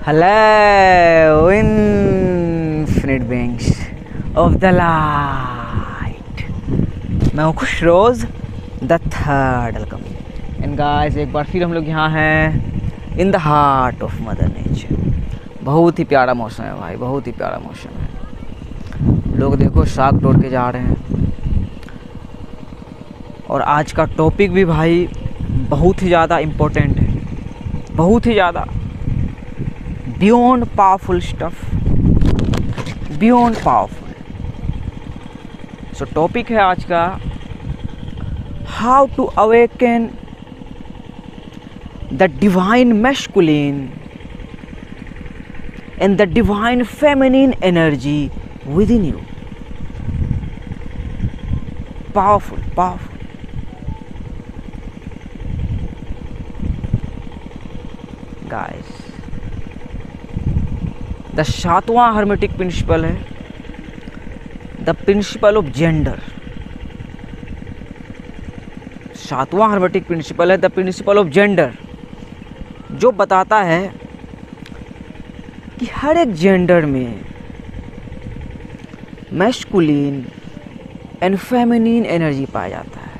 Hello, infinite beings of the light. मैं हूँ Khush Roz the third welcome and guys, एक बार फिर हम लोग यहाँ हैं in the heart of mother nature. बहुत ही प्यारा मौसम है भाई, बहुत ही प्यारा मौसम है। लोग देखो शाक तोड़ के जा रहे हैं। और आज का टॉपिक भी भाई बहुत ही ज़्यादा इम्पोर्टेंट है, बहुत ही ज़्यादा beyond powerful stuff, beyond powerful. So topic है आज का how to awaken the divine masculine and the divine feminine energy within you. Powerful powerful. Guys, the सातवां हर्मेटिक प्रिंसिपल है द प्रिंसिपल ऑफ जेंडर। सातवां hermetic principle है the principle of gender, जो बताता है कि हर एक जेंडर में मैस्कुलिन एंड फेमिनिन एनर्जी पाया जाता है।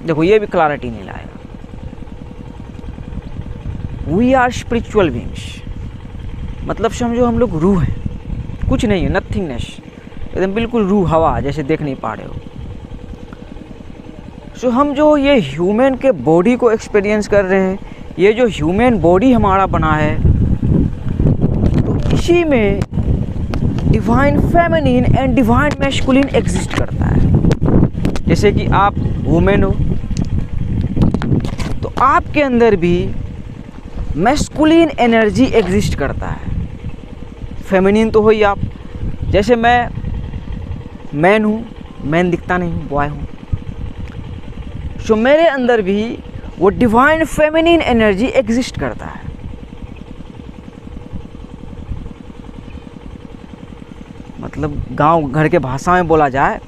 देखो, ये भी क्लैरिटी नहीं लाएगा। वी आर स्पिरिचुअल बीइंग्स, मतलब समझो हम लोग रूह हैं, कुछ नहीं है, नथिंगनेस, एकदम बिल्कुल रूह हवा जैसे देख नहीं पा रहे हो। सो हम जो ये ह्यूमन के बॉडी को एक्सपीरियंस कर रहे हैं, ये जो ह्यूमन बॉडी हमारा बना है, तो इसी में divine feminine and divine masculine exist करता है। जैसे कि आप वुमेन हो तो आपके अंदर भी मैस्कुलिन एनर्जी एग्जिस्ट करता है। फेमिनिन तो हो ही आप, जैसे मैं मैन हूँ, मैन दिखता नहीं हूँ, बॉय हूँ। सो मेरे अंदर भी वो डिवाइन फेमिनिन एनर्जी एग्जिस्ट करता है। मतलब गांव घर के भाषा में बोला जाए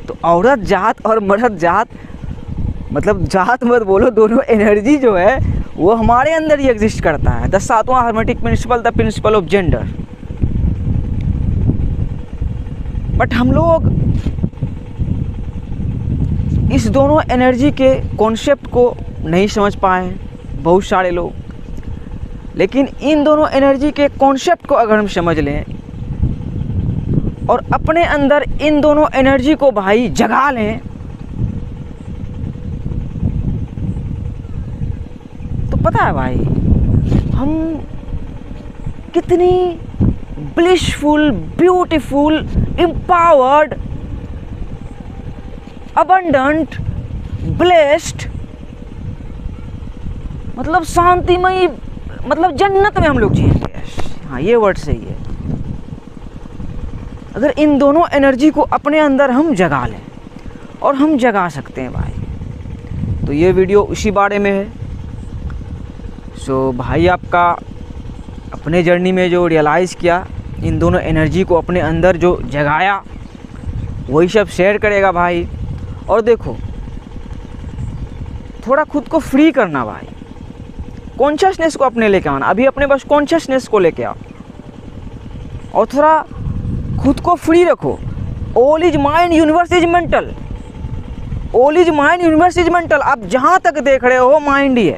तो औरत जात और मर्द जात, मतलब जात मत बोलो, दोनों एनर्जी जो है वो हमारे अंदर ही एग्जिस्ट करता है। द सातवां hermetic principle the principle of gender. But हम लोग इस दोनों एनर्जी के कॉन्सेप्ट को नहीं समझ पाए हैं, बहुत सारे लोग। लेकिन इन दोनों एनर्जी के कॉन्सेप्ट को अगर हम समझ लें और अपने अंदर इन दोनों एनर्जी को भाई जगा लें, तो पता है भाई हम कितनी blissful, beautiful, empowered, abundant, blessed, मतलब शांतिमयी, मतलब जन्नत में हम लोग जिएंगे। हाँ, ये वर्ड सही है। अगर इन दोनों एनर्जी को अपने अंदर हम जगा लें, और हम जगा सकते हैं भाई, तो ये वीडियो उसी बारे में है। सो भाई आपका अपने जर्नी में जो रियलाइज़ किया, इन दोनों एनर्जी को अपने अंदर जो जगाया, वही सब शेयर करेगा भाई। और देखो, थोड़ा खुद को फ्री करना भाई, कॉन्शियसनेस को अपने लेके आना। अभी अपने बस कॉन्शियसनेस को लेके आओ और थोड़ा खुद को फ्री रखो। All is mind, universe is mental. All is mind, universe is mental. आप जहाँ तक देख रहे हो माइंड ही है।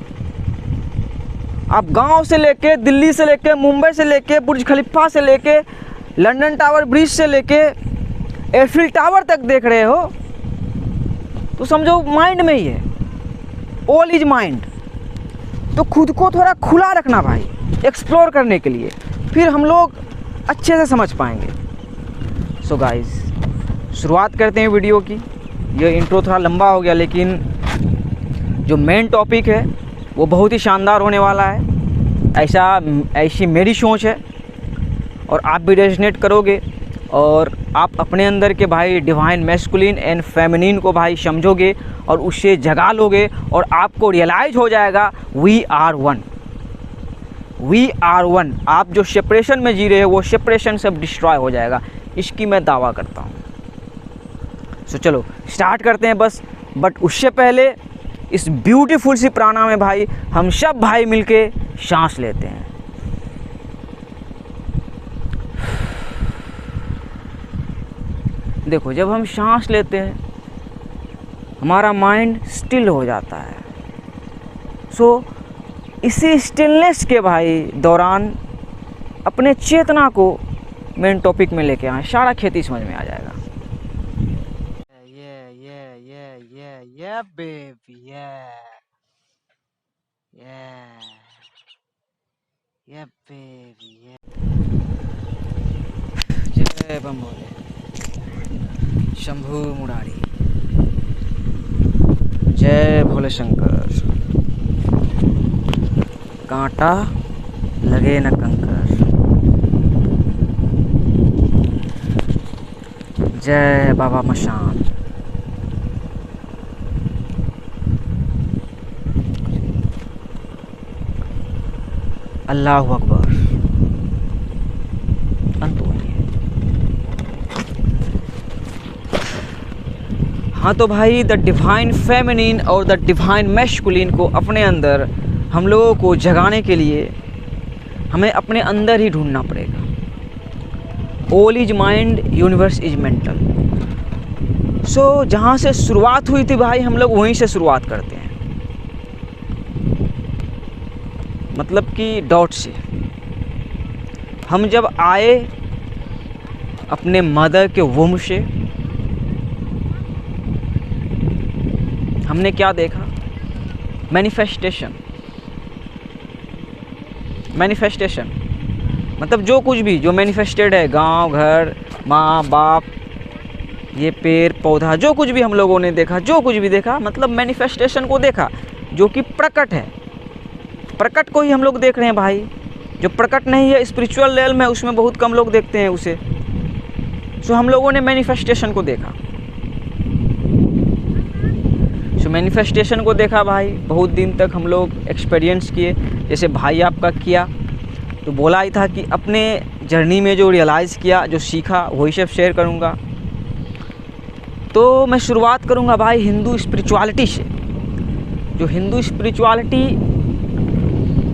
आप गांव से लेके, दिल्ली से लेके, मुंबई से लेके, बुर्ज खलीफा से लेके, लंदन टावर ब्रिज से लेके एफिल टावर तक देख रहे हो, तो समझो माइंड में ही है। All is mind. तो खुद को थोड़ा खुला रखना भाई, एक्सप्लोर करने के लिए, फिर हम लोग अच्छे से समझ पाएंगे। सो गाइस, शुरुआत करते हैं वीडियो की। ये इंट्रो थोड़ा लंबा हो गया, लेकिन जो मेन टॉपिक है वो बहुत ही शानदार होने वाला है। ऐसी मेरी सोच है, और आप भी रेजोनेट करोगे, और आप अपने अंदर के भाई डिवाइन मैस्कुलिन एंड फेमिनिन को भाई समझोगे और उससे जगा लोगे, और आपको रियलाइज हो जाएगा we are one, we are one. आप जो सेपरेशन में जी रहे हो, वो सेपरेशन सब डिस्ट्रॉय हो जाएगा, इसकी मैं दावा करता हूँ। सो चलो स्टार्ट करते हैं बस। बट उससे पहले इस ब्यूटीफुल सी प्राणायाम में भाई हम सब भाई मिलके सांस लेते हैं। देखो जब हम सांस लेते हैं हमारा माइंड स्टिल हो जाता है। सो इसी स्टिलनेस के भाई दौरान अपने चेतना को मेन टॉपिक में लेके आए, सारा खेती समझ में आ जाएगा। Yeah, baby, yeah, baby, yeah. जय बम भोले, शंभू मुरारी, जय भोले शंकर। कांटा लगे न कंकर, जय बाबा मशान। अल्लाहु अकबर। अंत होती है। हाँ तो भाई द डिवाइन फेमिनिन और द डिवाइन मैस्कुलिन को अपने अंदर हम लोगों को जगाने के लिए हमें अपने अंदर ही ढूंढना पड़ेगा। All is mind, universe is mental. So जहाँ से शुरुआत हुई थी भाई हम लोग वहीं से शुरुआत करते हैं, मतलब कि डॉट से। हम जब आए अपने मदर के वुम से, हमने क्या देखा? मैनिफेस्टेशन। मैनिफेस्टेशन मतलब जो कुछ भी जो मैनिफेस्टेड है, गांव, घर, माँ बाप, ये पेड़ पौधा, जो कुछ भी हम लोगों ने देखा, जो कुछ भी देखा मतलब मैनिफेस्टेशन को देखा, जो कि प्रकट है। प्रकट को ही हम लोग देख रहे हैं भाई। जो प्रकट नहीं है स्पिरिचुअल लेवल में, उसमें बहुत कम लोग देखते हैं उसे। सो हम लोगों ने मैनिफेस्टेशन को देखा। सो मैनिफेस्टेशन को देखा भाई, बहुत दिन तक हम लोग एक्सपीरियंस किए। जैसे भाई आपका किया तो बोला ही था कि अपने जर्नी में जो रियलाइज़ किया, जो सीखा, वही सब शेयर करूँगा। तो मैं शुरुआत करूँगा भाई हिंदू स्पिरिचुअलिटी से। जो Hindu spirituality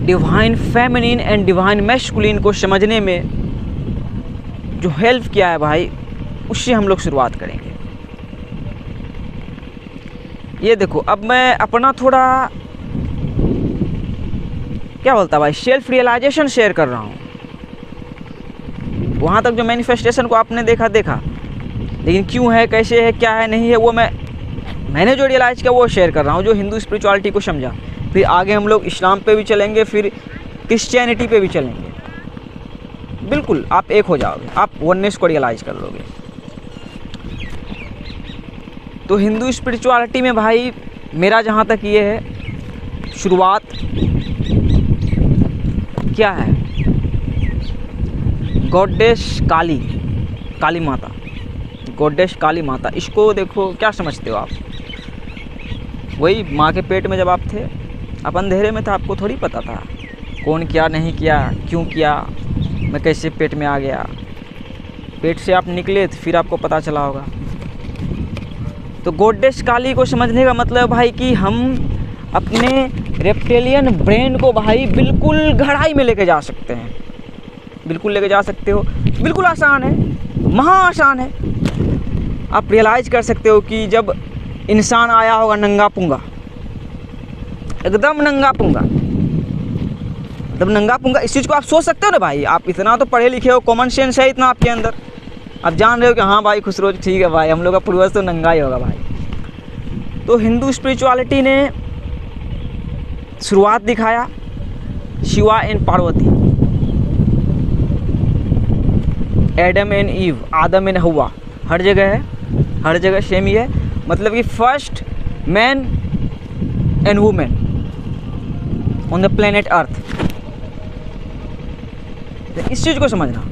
divine feminine and divine masculine को समझने में जो हेल्प किया है भाई, उससे हम लोग शुरुआत करेंगे। ये देखो अब मैं अपना थोड़ा क्या बोलता भाई सेल्फ रियलाइजेशन शेयर कर रहा हूँ। वहाँ तक जो मैनिफेस्टेशन को आपने देखा, लेकिन क्यों है, कैसे है, क्या है, नहीं है, वो मैंने जो रियलाइज़ किया वो शेयर कर रहा हूँ, जो हिंदू स्पिरिचुअलिटी को समझा। फिर आगे हम लोग इस्लाम पे भी चलेंगे, फिर क्रिश्चियनिटी पे भी चलेंगे। बिल्कुल आप एक हो जाओगे, आप वननेस को रियलाइज़ कर लोगे। तो हिंदू स्पिरिचुअलिटी में भाई मेरा जहाँ तक ये है, शुरुआत क्या है? गॉडेस काली, काली माता, गॉडेस काली माता। इसको देखो क्या समझते हो आप? वही माँ के पेट में जब आप थे, आप अंधेरे में था, आपको थोड़ी पता था कौन किया, नहीं किया, क्यों किया, मैं कैसे पेट में आ गया। पेट से आप निकले तो फिर आपको पता चला होगा। तो गॉडेस काली को समझने का मतलब भाई कि हम अपने रेप्टिलियन ब्रेन को भाई बिल्कुल गहराई में लेके जा सकते हैं। बिल्कुल लेके जा सकते हो, बिल्कुल आसान है, महा आसान है। आप रियलाइज़ कर सकते हो कि जब इंसान आया होगा नंगा पुंगा, एकदम नंगा पुंगा, मतलब नंगा पुंगा, इस चीज़ को आप सोच सकते हो ना भाई। आप इतना तो पढ़े लिखे हो, कॉमन सेंस है इतना आपके अंदर, आप जान रहे हो कि हाँ भाई खुसरो ठीक है भाई, हम लोग का पूर्वज तो नंगा ही होगा भाई। तो हिंदू स्पिरिचुअलिटी ने शुरुआत दिखाया Shiva and Parvati, Adam and ewe, Adam and हवा, हर जगह है, हर जगह सेम ही है। मतलब कि first man and women on the planet earth. इस चीज़ को समझना,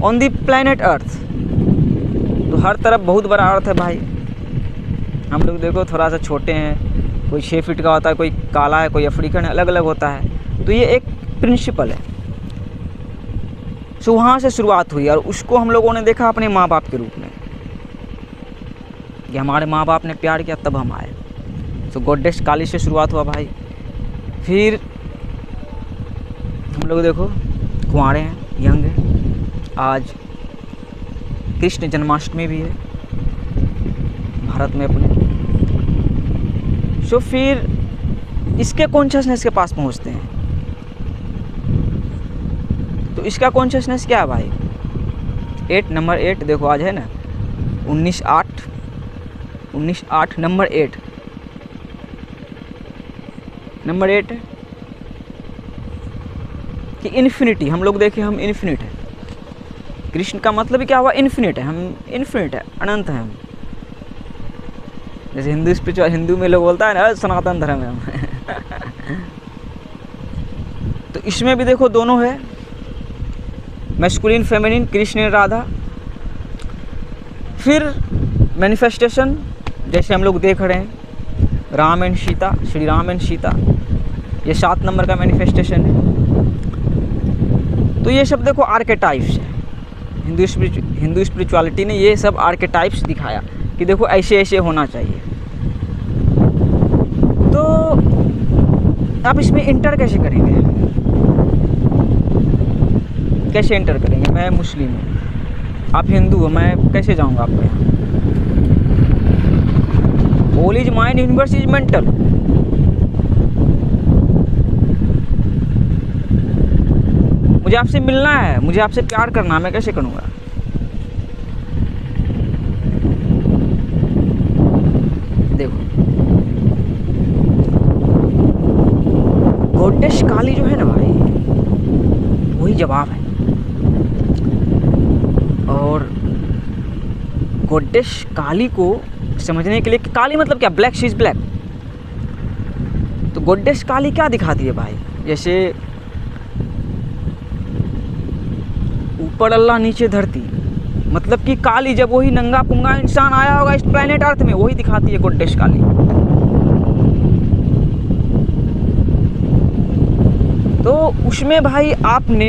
ऑन द प्लेनेट अर्थ, तो हर तरफ बहुत बड़ा अर्थ है भाई। हम लोग देखो थोड़ा सा छोटे हैं, कोई 6 फीट का होता है, कोई काला है, कोई अफ्रीकन है, अलग अलग होता है। तो ये एक प्रिंसिपल है। सो वहाँ से शुरुआत हुई और उसको हम लोगों ने देखा अपने माँ बाप के रूप में, कि हमारे माँ बाप ने प्यार किया तब हम आए। सो गॉडेस काली से शुरुआत हुआ भाई। फिर हम लोग देखो कुंवारे हैं, यंग हैं। आज कृष्ण जन्माष्टमी भी है, भारत में अपने। सो फिर इसके कॉन्शियसनेस के पास पहुंचते हैं। तो इसका कॉन्शियसनेस क्या है भाई? 8 नंबर 8 देखो आज है ना 19/8 नंबर 8 कि इन्फिनिटी। हम लोग देखें हम इन्फिनिट है। कृष्ण का मतलब ही क्या हुआ? इन्फिनिट है। हम इन्फिनिट है, अनंत है हम। जैसे हिंदू में लोग बोलता है ना सनातन धर्म है हम। तो इसमें भी देखो दोनों है, masculine feminine, Krishna and Radha. फिर मैनिफेस्टेशन जैसे हम लोग देख रहे हैं, राम एंड सीता, श्री राम एंड सीता, ये 7 नंबर का मैनिफेस्टेशन है। तो ये सब देखो आर्केटाइप्स है। हिंदू स्पिरिचुअलिटी ने ये सब आर्केटाइप्स दिखाया कि देखो ऐसे ऐसे होना चाहिए। तो आप इसमें इंटर कैसे करेंगे? कैसे इंटर करेंगे? मैं मुस्लिम हूँ, आप हिंदू हो, मैं कैसे जाऊँगा आपके यहाँ? All is mind, universe is mental. मुझे आपसे मिलना है, मुझे आपसे प्यार करना है, मैं कैसे करूँगा? देखो गॉडेस काली जो है ना भाई, वही जवाब है। और गॉडेस काली को समझने के लिए, काली मतलब क्या? Black, she is black. तो गॉडेस काली क्या दिखाती है भाई? जैसे ऊपर अल्लाह नीचे धरती, मतलब कि काली जब वही नंगा पुंगा इंसान आया होगा इस प्लेनेट अर्थ में, वही दिखाती है गॉडेस काली। तो उसमें भाई आपने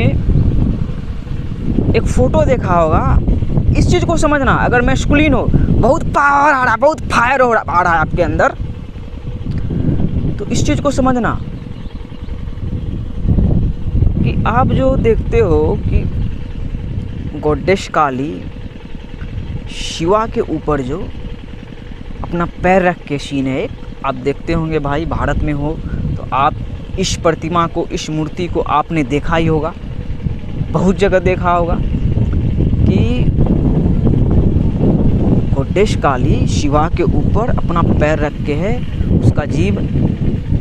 एक फोटो देखा होगा। इस चीज़ को समझना, अगर मैस्कुलिन हो, बहुत पावर आ रहा है, बहुत फायर आ रहा है आपके अंदर, तो इस चीज़ को समझना कि आप जो देखते हो कि गॉडेस काली शिवा के ऊपर जो अपना पैर रख के सीन है, एक आप देखते होंगे भाई, भारत में हो तो आप इस प्रतिमा को, इस मूर्ति को आपने देखा ही होगा, बहुत जगह देखा होगा कि गॉडेस काली शिवा के ऊपर अपना पैर रख के है, उसका जीव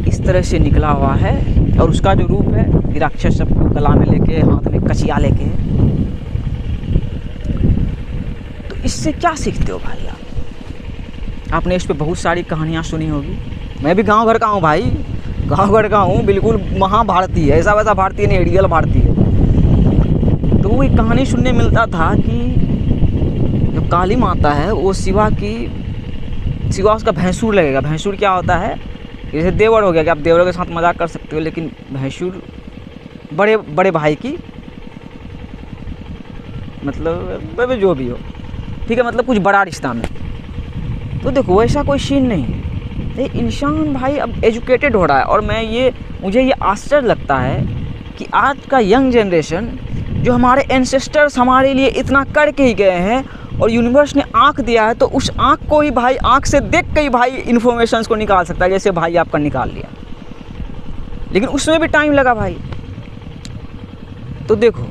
इस तरह से निकला हुआ है, और उसका जो रूप है राक्षस सबको गला में लेके, हाथ में कचिया लेके है। तो इससे क्या सीखते हो भाई आप? आपने इस पे बहुत सारी कहानियाँ सुनी होगी। मैं भी गांव घर का हूँ भाई, गांव घर का हूँ, बिल्कुल महाभारतीय, ऐसा वैसा भारतीय नहीं, रियल भारतीय। तो वो एक कहानी सुनने मिलता था कि जो काली माता है वो शिवा उसका भैंसुर लगेगा। भैंसुर क्या होता है? जैसे देवर हो गया कि आप देवरों के साथ मजाक कर सकते हो, लेकिन भैंसुर बड़े बड़े भाई की, मतलब जो भी हो, ठीक है, मतलब कुछ बड़ा रिश्ता में। तो देखो वैसा कोई सीन नहीं है। ये इंसान भाई अब एजुकेटेड हो रहा है, और मुझे ये आश्चर्य लगता है कि आज का यंग जनरेशन, जो हमारे एंसेस्टर्स हमारे लिए इतना करके ही गए हैं, और यूनिवर्स ने आँख दिया है, तो उस आँख को ही भाई, आँख से देख के ही भाई इन्फॉर्मेशंस को निकाल सकता है, जैसे भाई आपका निकाल लिया, लेकिन उसमें भी टाइम लगा भाई। तो देखो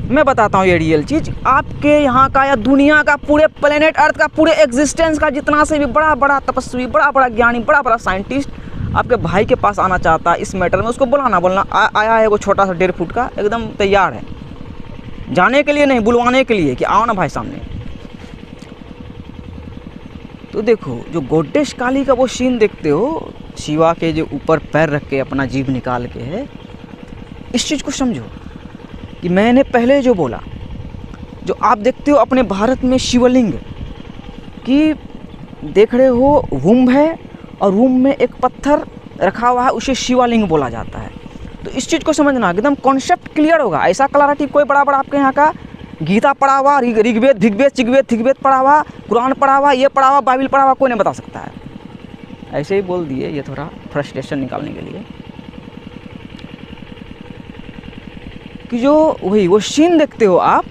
मैं बताता हूँ ये रियल चीज़, आपके यहाँ का या दुनिया का, पूरे प्लेनेट अर्थ का, पूरे एग्जिस्टेंस का जितना से भी बड़ा बड़ा तपस्वी, बड़ा बड़ा ज्ञानी, बड़ा बड़ा साइंटिस्ट आपके भाई के पास आना चाहता है इस मैटर में, उसको बोलना आया है वो छोटा सा 1.5 फुट का, एकदम तैयार है जाने के लिए, नहीं बुलवाने के लिए कि आओ ना भाई सामने। तो देखो जो गॉडेस काली का वो सीन देखते हो, शिवा के जो ऊपर पैर रख के अपना जीव निकाल के है, इस चीज़ को समझो कि मैंने पहले जो बोला, जो आप देखते हो अपने भारत में शिवलिंग की देख रहे हो, वुम्ब है, और वुम्ब में एक पत्थर रखा हुआ है, उसे शिवलिंग बोला जाता है। तो इस चीज़ को समझना, एकदम कॉन्सेप्ट क्लियर होगा। ऐसा क्लैरिटी कोई बड़ा बड़ा आपके यहाँ का गीता पढ़ा हुआ, ऋग्वेद भिग्वेद चिग्वेद थिग्वेद पढ़ा हुआ, कुरान पढ़ा हुआ, ये पढ़ा हुआ, बाइबल पढ़ा हुआ, कोई नहीं बता सकता है। ऐसे ही बोल दिए, ये थोड़ा फ्रस्ट्रेशन निकालने के लिए, कि जो वही वो सीन देखते हो आप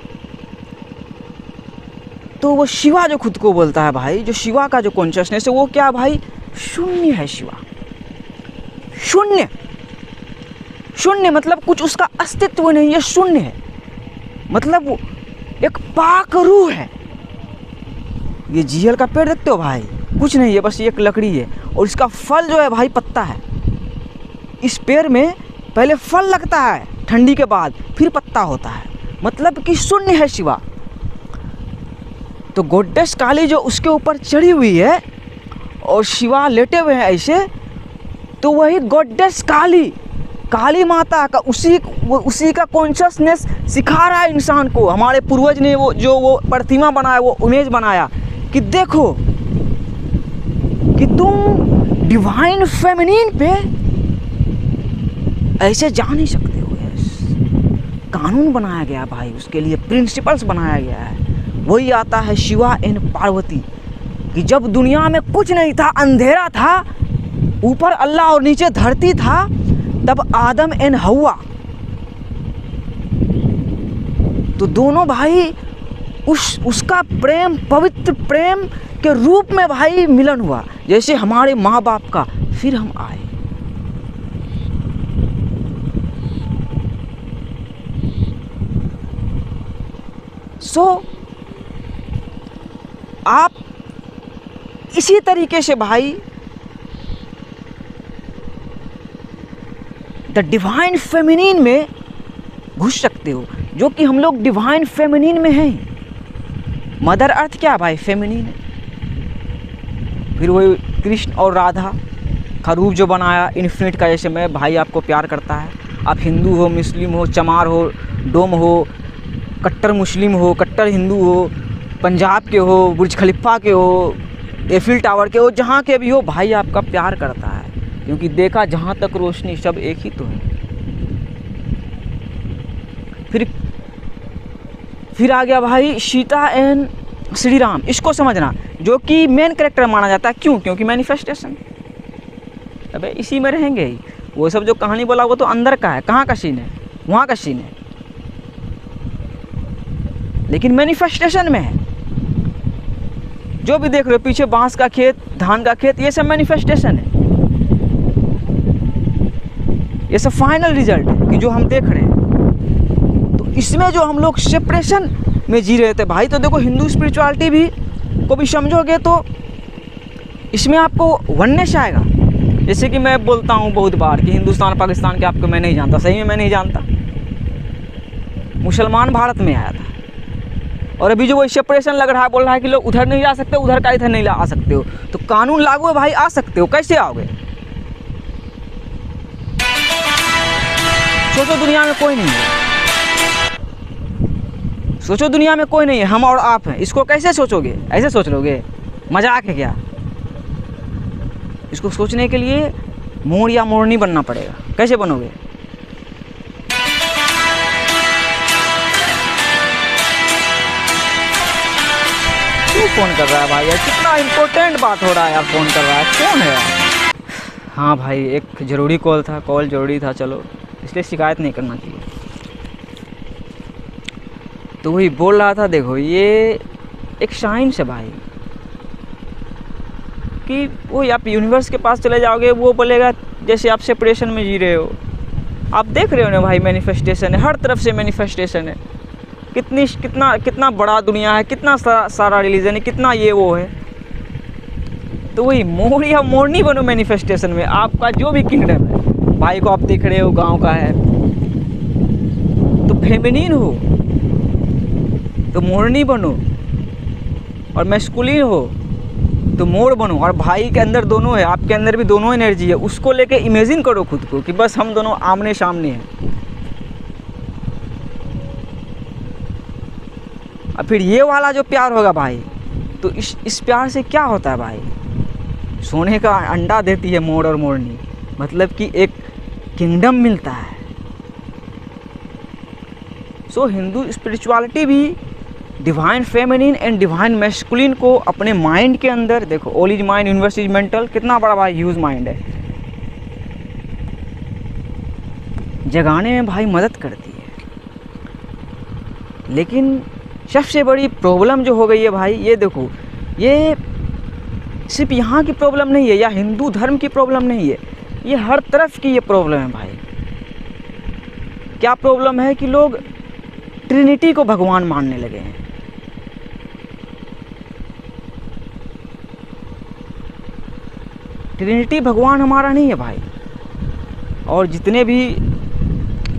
तो वो शिवा जो खुद को बोलता है भाई, जो शिवा का जो कॉन्शियसनेस है वो क्या भाई, शून्य है शिवा। शून्य, शून्य मतलब कुछ उसका अस्तित्व नहीं है, शून्य है मतलब वो एक पाक रूह है। ये जीएल का पेड़ देखते हो भाई, कुछ नहीं है, बस ये एक लकड़ी है और इसका फल जो है भाई पत्ता है। इस पेड़ में पहले फल लगता है ठंडी के बाद, फिर पत्ता होता है, मतलब कि शून्य है शिवा। तो गॉडेस काली जो उसके ऊपर चढ़ी हुई है और शिवा लेटे हुए हैं ऐसे, तो वही गॉडेस काली, काली माता का उसी का कॉन्शियसनेस सिखा रहा है इंसान को। हमारे पूर्वज ने वो प्रतिमा बनाया, वो इमेज बनाया कि देखो कि तुम डिवाइन फेमिनिन पे ऐसे जा नहीं सकते हो। कानून बनाया गया भाई, उसके लिए प्रिंसिपल्स बनाया गया है। वही आता है शिवा एंड पार्वती कि जब दुनिया में कुछ नहीं था, अंधेरा था, ऊपर अल्लाह और नीचे धरती था, तब आदम एंड हवा, तो दोनों भाई उसका प्रेम, पवित्र प्रेम के रूप में भाई मिलन हुआ। जैसे हमारे माँ बाप का, फिर हम आए। आप इसी तरीके से भाई द डिवाइन फेमिनिन में घुस सकते हो, जो कि हम लोग डिवाइन फेमिनिन में हैं। मदर अर्थ क्या भाई, फेमिनिन है। फिर वही कृष्ण और राधा का रूप जो बनाया इन्फिनिट का, जैसे मैं भाई आपको प्यार करता है, आप हिंदू हो, मुस्लिम हो, चमार हो, डोम हो, कट्टर मुस्लिम हो, कट्टर हिंदू हो, पंजाब के हो, बुर्ज खलीफा के हो, एफिल टावर के हो, जहाँ के भी हो, भाई आपका प्यार करता है, क्योंकि देखा जहाँ तक रोशनी सब एक ही तो है। फिर आ गया भाई सीता एंड श्री राम, इसको समझना, जो कि मेन कैरेक्टर माना जाता है। क्यों? क्योंकि मैनिफेस्टेशन, अबे इसी में रहेंगे ही। वो सब जो कहानी बोला वो तो अंदर का है, कहाँ का सीन है, वहाँ का सीन है, लेकिन मैनिफेस्टेशन में है। जो भी देख रहे हो पीछे, बांस का खेत, धान का खेत, ये सब मैनिफेस्टेशन है। ये सब फाइनल रिजल्ट है कि जो हम देख रहे हैं। तो इसमें जो हम लोग सेपरेशन में जी रहे थे भाई, तो देखो हिंदू स्पिरिचुअलिटी भी को भी समझोगे तो इसमें आपको वननेस आएगा। जैसे कि मैं बोलता हूँ बहुत बार कि हिंदुस्तान पाकिस्तान के आपको मैं नहीं जानता, सही में मैं नहीं जानता। मुसलमान भारत में आया था और अभी जो वो सेपरेशन लग रहा है, बोल रहा है कि लोग उधर नहीं जा सकते, उधर का इधर नहीं आ सकते हो। तो कानून लागू है भाई, आ सकते हो, कैसे आओगे? सोचो दुनिया में कोई नहीं है, सोचो दुनिया में कोई नहीं है, हम और आप हैं। इसको कैसे सोचोगे? ऐसे सोच लोगे? मजाक है क्या? इसको सोचने के लिए मोर या मोरनी बनना पड़ेगा। कैसे बनोगे? क्यों फ़ोन कर रहा है भाई यार? कितना इम्पोर्टेंट बात हो रहा है यार, फ़ोन कर रहा है, कौन है यार? हाँ भाई, एक ज़रूरी कॉल था, कॉल ज़रूरी था, चलो, इसलिए शिकायत नहीं करना चाहिए। तो वही बोल रहा था, देखो ये एक साइंस है भाई, कि वो आप यूनिवर्स के पास चले जाओगे, वो बोलेगा जैसे आप सेपरेशन में जी रहे हो। आप देख रहे हो ना भाई, मैनिफेस्टेशन है, हर तरफ से मैनिफेस्टेशन है। कितना बड़ा दुनिया है, कितना सारा रिलीजन है, कितना ये वो है। तो वही मोर या मोरनी बनो मैनिफेस्टेशन में। आपका जो भी किंगडम है, भाई को आप देख रहे हो गांव का है, तो फेमिनिन हो तो मोरनी बनो, और मैस्कुलिन हो तो मोर बनो। और भाई के अंदर दोनों है, आपके अंदर भी दोनों एनर्जी है। उसको लेके इमेजिन करो खुद को कि बस हम दोनों आमने सामने हैं। और फिर ये वाला जो प्यार होगा भाई, तो इस प्यार से क्या होता है भाई? सोने का अंडा देती है मोर और मोरनी, मतलब कि एक किंगडम मिलता है। सो हिंदू स्पिरिचुअलिटी भी divine feminine and divine masculine को अपने माइंड के अंदर, देखो all is mind, universe is mental, कितना बड़ा भाई ह्यूज माइंड है, जगाने में भाई मदद करती है। लेकिन सबसे बड़ी प्रॉब्लम जो हो गई है भाई, ये देखो, ये सिर्फ यहाँ की प्रॉब्लम नहीं है या हिंदू धर्म की प्रॉब्लम नहीं है, ये हर तरफ की ये प्रॉब्लम है भाई। क्या प्रॉब्लम है कि लोग ट्रिनिटी को भगवान मानने लगे हैं। ट्रिनिटी भगवान हमारा नहीं है भाई, और जितने भी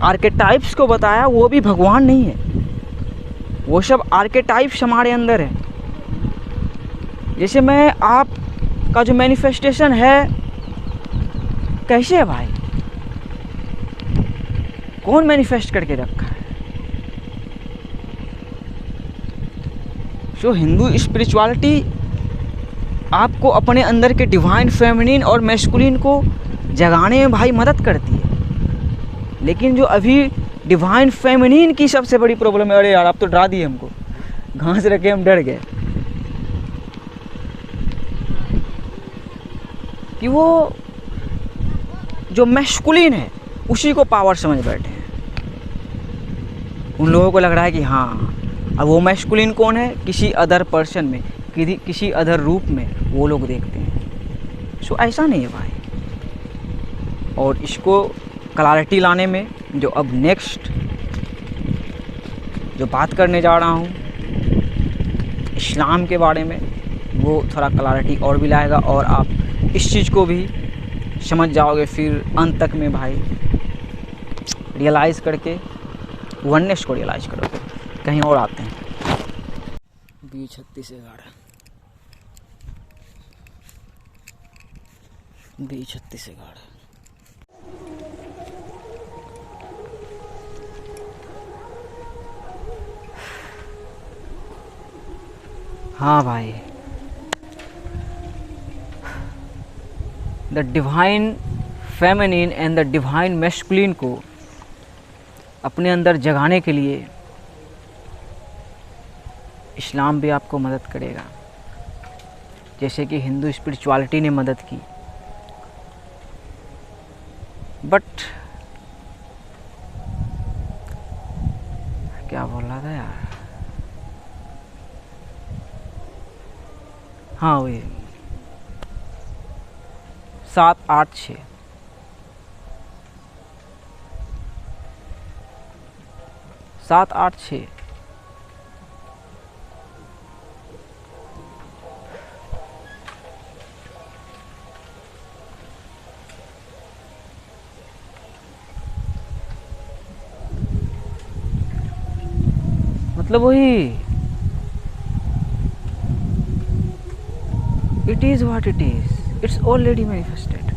आर्केटाइप्स को बताया वो भी भगवान नहीं है, वो सब आर्केटाइप्स हमारे अंदर है। जैसे मैं आप का जो मैनिफेस्टेशन है कैसे है भाई, कौन मैनिफेस्ट करके रखा है? जो हिंदू स्पिरिचुअलिटी आपको अपने अंदर के डिवाइन फेमिनिन और मैस्कुलिन को जगाने में भाई मदद करती है। लेकिन जो अभी डिवाइन फेमिनिन की सबसे बड़ी प्रॉब्लम है, अरे यार आप तो डरा दिए हमको, घास रखे हम डर गए, कि वो जो मैस्कुलिन है उसी को पावर समझ बैठे हैं। उन लोगों को लग रहा है कि हाँ, अब वो मैस्कुलिन कौन है, किसी अदर पर्सन में, किसी अदर रूप में वो लोग देखते हैं। सो ऐसा नहीं है भाई। और इसको क्लैरिटी लाने में जो अब नेक्स्ट जो बात करने जा रहा हूँ इस्लाम के बारे में, वो थोड़ा क्लैरिटी और भी लाएगा और आप इस चीज़ को भी समझ जाओगे फिर अंत तक में भाई, रियलाइज़ करके वननेस को रियलाइज़ करोगे। कहीं और आते हैं, B36 B36 हाँ भाई, the divine feminine and the divine masculine को अपने अंदर जगाने के लिए इस्लाम भी आपको मदद करेगा, जैसे कि हिंदू स्पिरिचुअलिटी ने मदद की। बट क्या बोल रहा था यार, हाँ वही 786 786 मतलब वही, it is what it is, it's already manifested.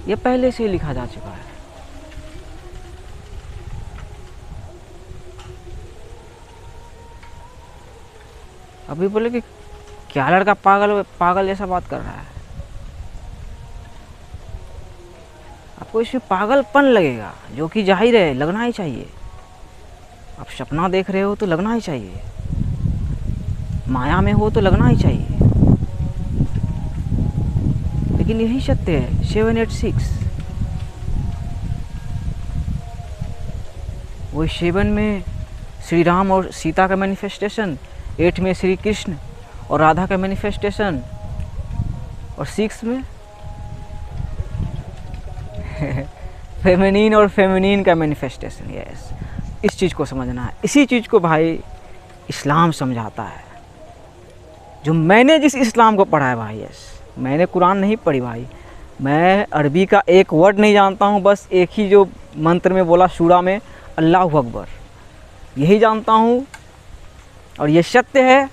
ये पहले से ही लिखा जा चुका है। अभी बोले कि क्या लड़का पागल पागल जैसा बात कर रहा है, आपको इसमें पागलपन लगेगा, जो कि जाहिर है लगना ही चाहिए। आप सपना देख रहे हो तो लगना ही चाहिए, माया में हो तो लगना ही चाहिए। लेकिन यही सत्य है। 786 वही 7 में श्री राम और सीता का मैनिफेस्टेशन, 8 में श्री कृष्ण और राधा का मैनिफेस्टेशन, और 6 में फेमिनिन और फेमिनिन का मैनिफेस्टेशन। यस, इस चीज़ को समझना है। इसी चीज़ को भाई इस्लाम समझाता है, जो मैंने जिस इस्लाम को पढ़ा है भाई। यस, मैंने कुरान नहीं पढ़ी भाई, मैं अरबी का एक वर्ड नहीं जानता हूँ, बस एक ही जो मंत्र में बोला शूरा में, अल्लाहु अकबर, यही जानता हूँ। और ये सत्य है,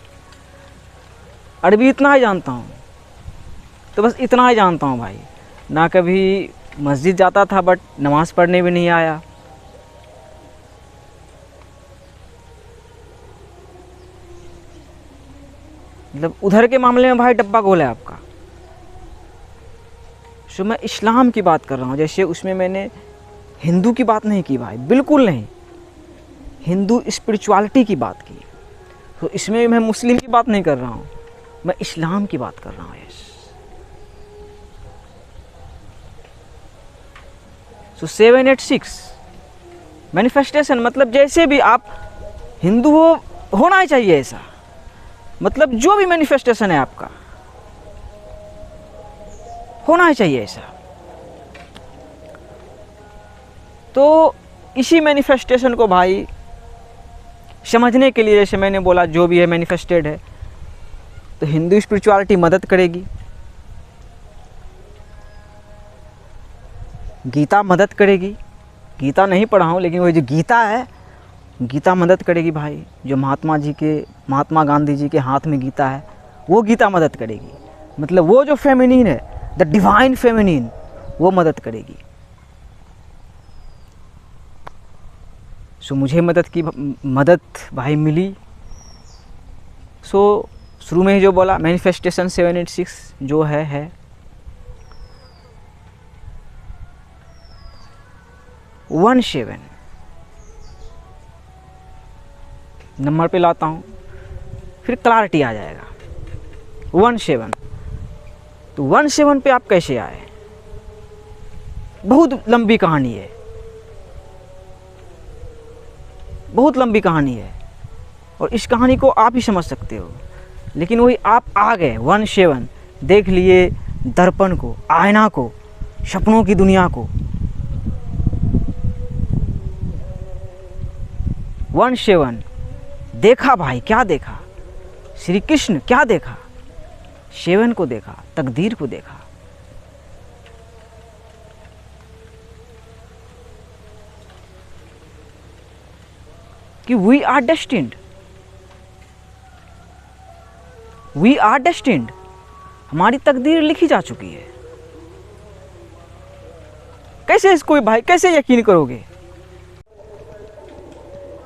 अरबी इतना ही जानता हूँ, तो बस इतना ही जानता हूँ भाई। ना कभी मस्जिद जाता था, बट नमाज़ पढ़ने भी नहीं आया। मतलब उधर के मामले में भाई डब्बा गोल है आपका। सो मैं इस्लाम की बात कर रहा हूँ, जैसे उसमें मैंने हिंदू की बात नहीं की भाई, बिल्कुल नहीं, हिंदू स्पिरिचुअलिटी की बात की। तो इसमें मैं मुस्लिम की बात नहीं कर रहा हूँ, मैं इस्लाम की बात कर रहा हूँ। यस, सो 786 मैनिफेस्टेशन, मतलब जैसे भी आप हिंदू होना ही चाहिए ऐसा, मतलब जो भी मैनिफेस्टेशन है आपका होना ही चाहिए ऐसा। तो इसी मैनिफेस्टेशन को भाई समझने के लिए, जैसे मैंने बोला जो भी है मैनिफेस्टेड है, तो हिंदू स्पिरिचुअलिटी मदद करेगी, गीता मदद करेगी। गीता नहीं पढ़ा हूँ लेकिन वो जो गीता है, गीता मदद करेगी भाई। जो महात्मा गांधी जी के हाथ में गीता है, वो गीता मदद करेगी। मतलब वो जो फेमिनिन है, द डिवाइन फेमिनिन, वो मदद करेगी। सो मुझे मदद भाई मिली। सो शुरू में ही जो बोला मैनिफेस्टेशन 786 जो है 17 नंबर पे लाता हूँ, फिर क्लैरिटी आ जाएगा। 17, तो 17 पे आप कैसे आए? बहुत लंबी कहानी है, बहुत लंबी कहानी है, और इस कहानी को आप ही समझ सकते हो। लेकिन वही आप आ गए 17, देख लिए दर्पण को, आईना को, सपनों की दुनिया को। 17 देखा भाई, क्या देखा? श्री कृष्ण क्या देखा? 7 को देखा, तकदीर को देखा। कि we are destined, we are destined, हमारी तकदीर लिखी जा चुकी है। कैसे इसको भाई, कैसे यकीन करोगे?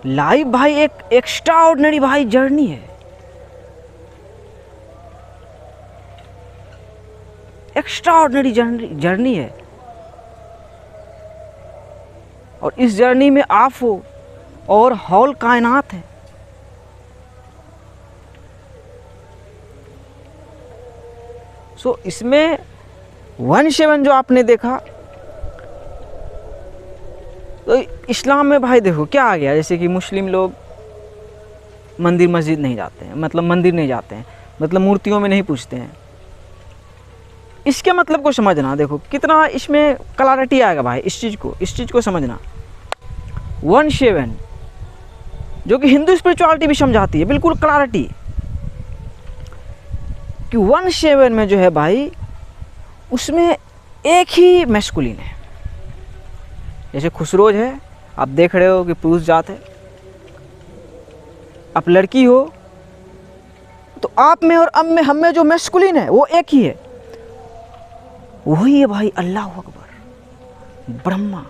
लाइफ भाई एक एक्स्ट्राऑर्डिनरी भाई जर्नी है, एक्स्ट्राऑर्डिनरी जर्नी है। और इस जर्नी में आप हो और हॉल कायनात है। सो इसमें 17 जो आपने देखा, तो इस्लाम में भाई देखो क्या आ गया। जैसे कि मुस्लिम लोग मंदिर मस्जिद नहीं जाते हैं, मतलब मंदिर नहीं जाते हैं, मतलब मूर्तियों में नहीं पूजते हैं। इसके मतलब को समझना, देखो कितना इसमें क्लैरिटी आएगा भाई। इस चीज़ को समझना। 17 जो कि हिंदू स्पिरिचुअलिटी भी समझाती है, बिल्कुल क्लैरिटी कि 17 में जो है भाई, उसमें एक ही मैस्कुलिन है। जैसे खुसरोज है, आप देख रहे हो कि पुरुष जात है। आप लड़की हो तो आप में और अब में, हम में जो मैस्कुलिन है वो एक ही है, वही है भाई अल्लाह अकबर, ब्रह्मा।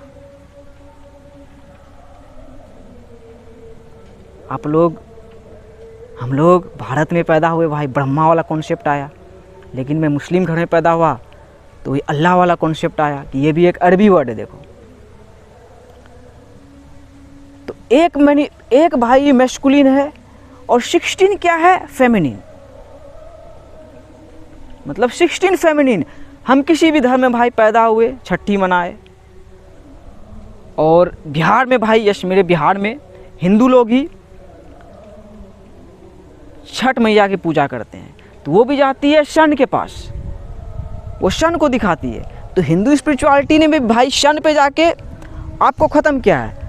हम लोग भारत में पैदा हुए भाई, ब्रह्मा वाला कॉन्सेप्ट आया। लेकिन मैं मुस्लिम घर में पैदा हुआ तो वही अल्लाह वाला कॉन्सेप्ट आया कि ये भी एक अरबी वर्ड है। देखो तो एक भाई मैस्कुलिन है और 16 क्या है? फेमिनिन। मतलब 16 फेमिनिन। हम किसी भी धर्म में भाई पैदा हुए, छठी मनाए। और बिहार में भाई, यश मेरे बिहार में हिंदू लोग ही छठ मैया की पूजा करते हैं, तो वो भी जाती है सन के पास, वो सन को दिखाती है। तो हिंदू स्पिरिचुअलिटी ने भी भाई सन पे जाके आपको ख़त्म किया है।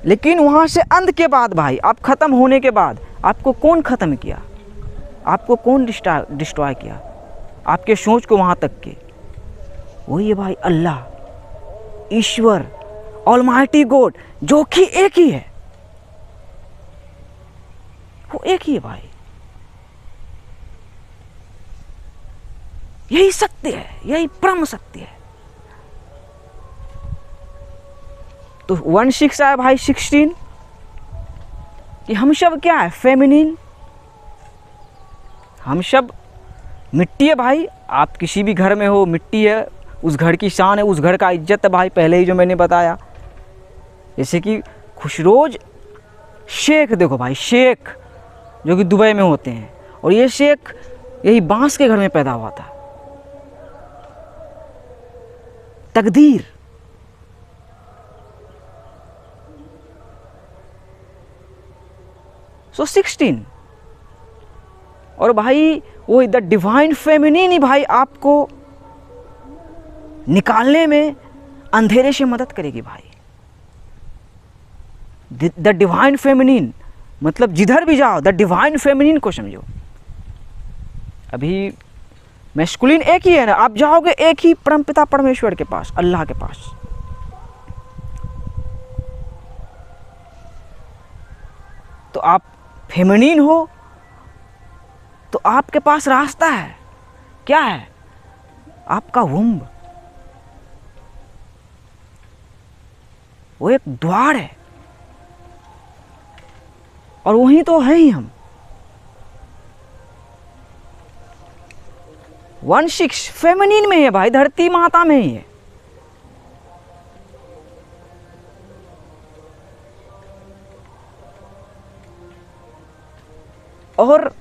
लेकिन वहाँ से अंत के बाद भाई, आप ख़त्म होने के बाद आपको कौन ख़त्म किया? आपको कौन डिस्ट्रॉय किया? आपके सोच को वहाँ तक के, वही है भाई अल्लाह, ईश्वर, ऑलमाइटी गॉड, जो कि एक ही है। वो एक ही है भाई, यही सत्य है, यही परम सत्य है। तो 16 आया भाई 16 कि हम सब क्या है? फेमिनिन। हम सब मिट्टी है भाई। आप किसी भी घर में हो, मिट्टी है, उस घर की शान है, उस घर का इज्जत है भाई। पहले ही जो मैंने बताया, जैसे कि खुशरोज शेख, देखो भाई शेख जो कि दुबई में होते हैं, और ये शेख यही बांस के घर में पैदा हुआ था। तकदीर, सो 16। और भाई वो द डिवाइन फेमिनिन ही भाई आपको निकालने में अंधेरे से मदद करेगी भाई। द डिवाइन फेमिनिन मतलब जिधर भी जाओ द डिवाइन फेमिनिन को समझो। अभी मैस्कुलिन एक ही है ना, आप जाओगे एक ही परमपिता परमेश्वर के पास, अल्लाह के पास। तो आप फेमिनिन हो तो आपके पास रास्ता है। क्या है? आपका वुम्ब, वो एक द्वार है और वही तो है ही हम। 1/6 फेमिनिन में है भाई, धरती माता में ही है। और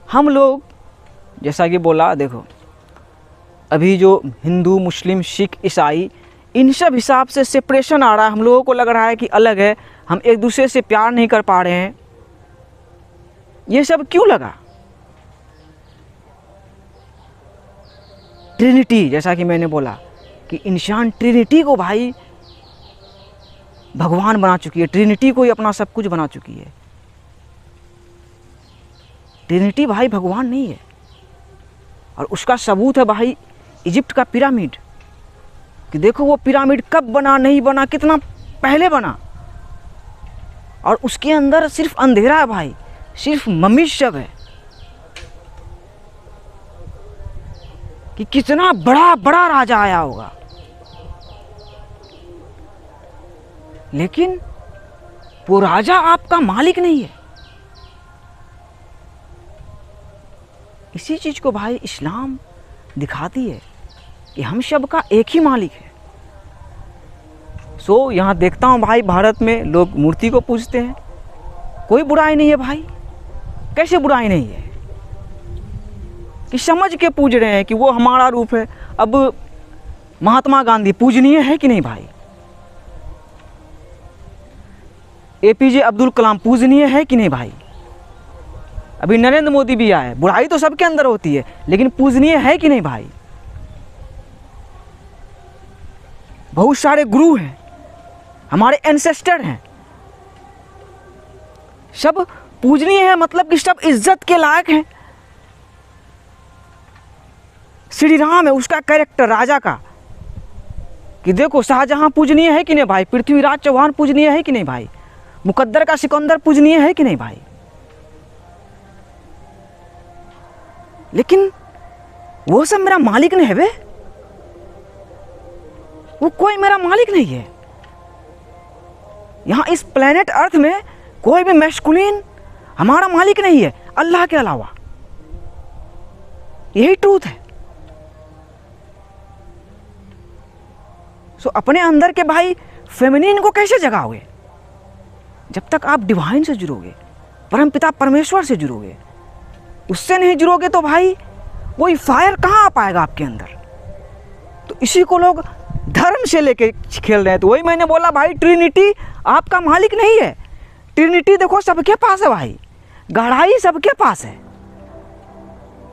हम लोग जैसा कि बोला, देखो अभी जो हिंदू मुस्लिम सिख ईसाई इन सब हिसाब से सेपरेशन आ रहा है। हम लोगों को लग रहा है कि अलग है, हम एक दूसरे से प्यार नहीं कर पा रहे हैं। ये सब क्यों लगा? ट्रिनिटी, जैसा कि मैंने बोला कि इंसान ट्रिनिटी को भाई भगवान बना चुकी है, ट्रिनिटी को ही अपना सब कुछ बना चुकी है। ट्रिनिटी भाई भगवान नहीं है। और उसका सबूत है भाई इजिप्ट का पिरामिड, कि देखो वो पिरामिड कब बना, नहीं बना, कितना पहले बना, और उसके अंदर सिर्फ अंधेरा है भाई, सिर्फ मम्मी शव है। कि कितना बड़ा बड़ा राजा आया होगा, लेकिन वो राजा आपका मालिक नहीं है। इसी चीज को भाई इस्लाम दिखाती है कि हम सब का एक ही मालिक है। सो यहाँ देखता हूँ भाई भारत में लोग मूर्ति को पूजते हैं, कोई बुराई नहीं है भाई। कैसे बुराई नहीं है? कि समझ के पूज रहे हैं कि वो हमारा रूप है। अब महात्मा गांधी पूजनीय है कि नहीं भाई? APJ अब्दुल कलाम पूजनीय है कि नहीं भाई? अभी नरेंद्र मोदी भी आए, बुराई तो सबके अंदर होती है, लेकिन पूजनीय है कि नहीं भाई? बहुत सारे गुरु हैं, हमारे एंसेस्टर हैं, सब पूजनीय है, मतलब कि सब इज्जत के लायक हैं। श्री राम है, उसका कैरेक्टर राजा का, कि देखो शाहजहां पूजनीय है कि नहीं भाई? पृथ्वीराज चौहान पूजनीय है कि नहीं भाई? मुकद्दर का सिकंदर पूजनीय है कि नहीं भाई? लेकिन वो सब मेरा मालिक नहीं है बे, वो कोई मेरा मालिक नहीं है। यहां इस प्लेनेट अर्थ में कोई भी मैस्कुलिन हमारा मालिक नहीं है अल्लाह के अलावा। यही ट्रूथ है। सो अपने अंदर के भाई फेमिनिन को कैसे जगाओगे? जब तक आप डिवाइन से जुड़ोगे, परमपिता परमेश्वर से जुड़ोगे। उससे नहीं जुड़ोगे तो भाई वही फायर कहाँ आ पाएगा आपके अंदर? तो इसी को लोग धर्म से लेके खेल रहे हैं। तो वही मैंने बोला भाई, ट्रिनिटी आपका मालिक नहीं है। ट्रिनिटी देखो सबके पास है भाई, गहराई सबके पास है।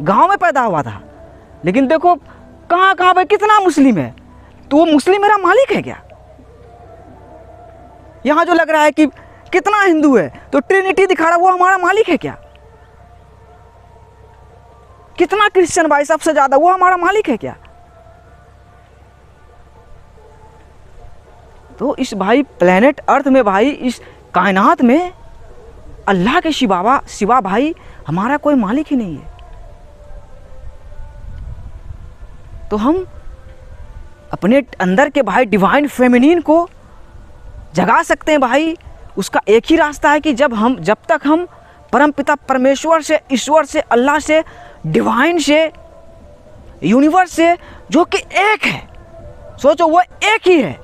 गांव में पैदा हुआ था, लेकिन देखो कहाँ कहाँ भाई कितना मुस्लिम है। तो वो मुस्लिम मेरा मालिक है क्या? यहाँ जो लग रहा है कि कितना हिंदू है तो ट्रिनिटी दिखा रहा है, वो हमारा मालिक है क्या? कितना क्रिश्चियन भाई सबसे ज्यादा, वो हमारा मालिक है क्या? तो इस भाई प्लेनेट अर्थ में भाई, इस कायनात में अल्लाह के सिवा भाई हमारा कोई मालिक ही नहीं है। तो हम अपने अंदर के भाई डिवाइन फेमिनिन को जगा सकते हैं भाई। उसका एक ही रास्ता है कि जब तक हम परमपिता परमेश्वर से, ईश्वर से, अल्लाह से, डिवाइन से, यूनिवर्स से, जो कि एक है, सोचो वो एक ही है,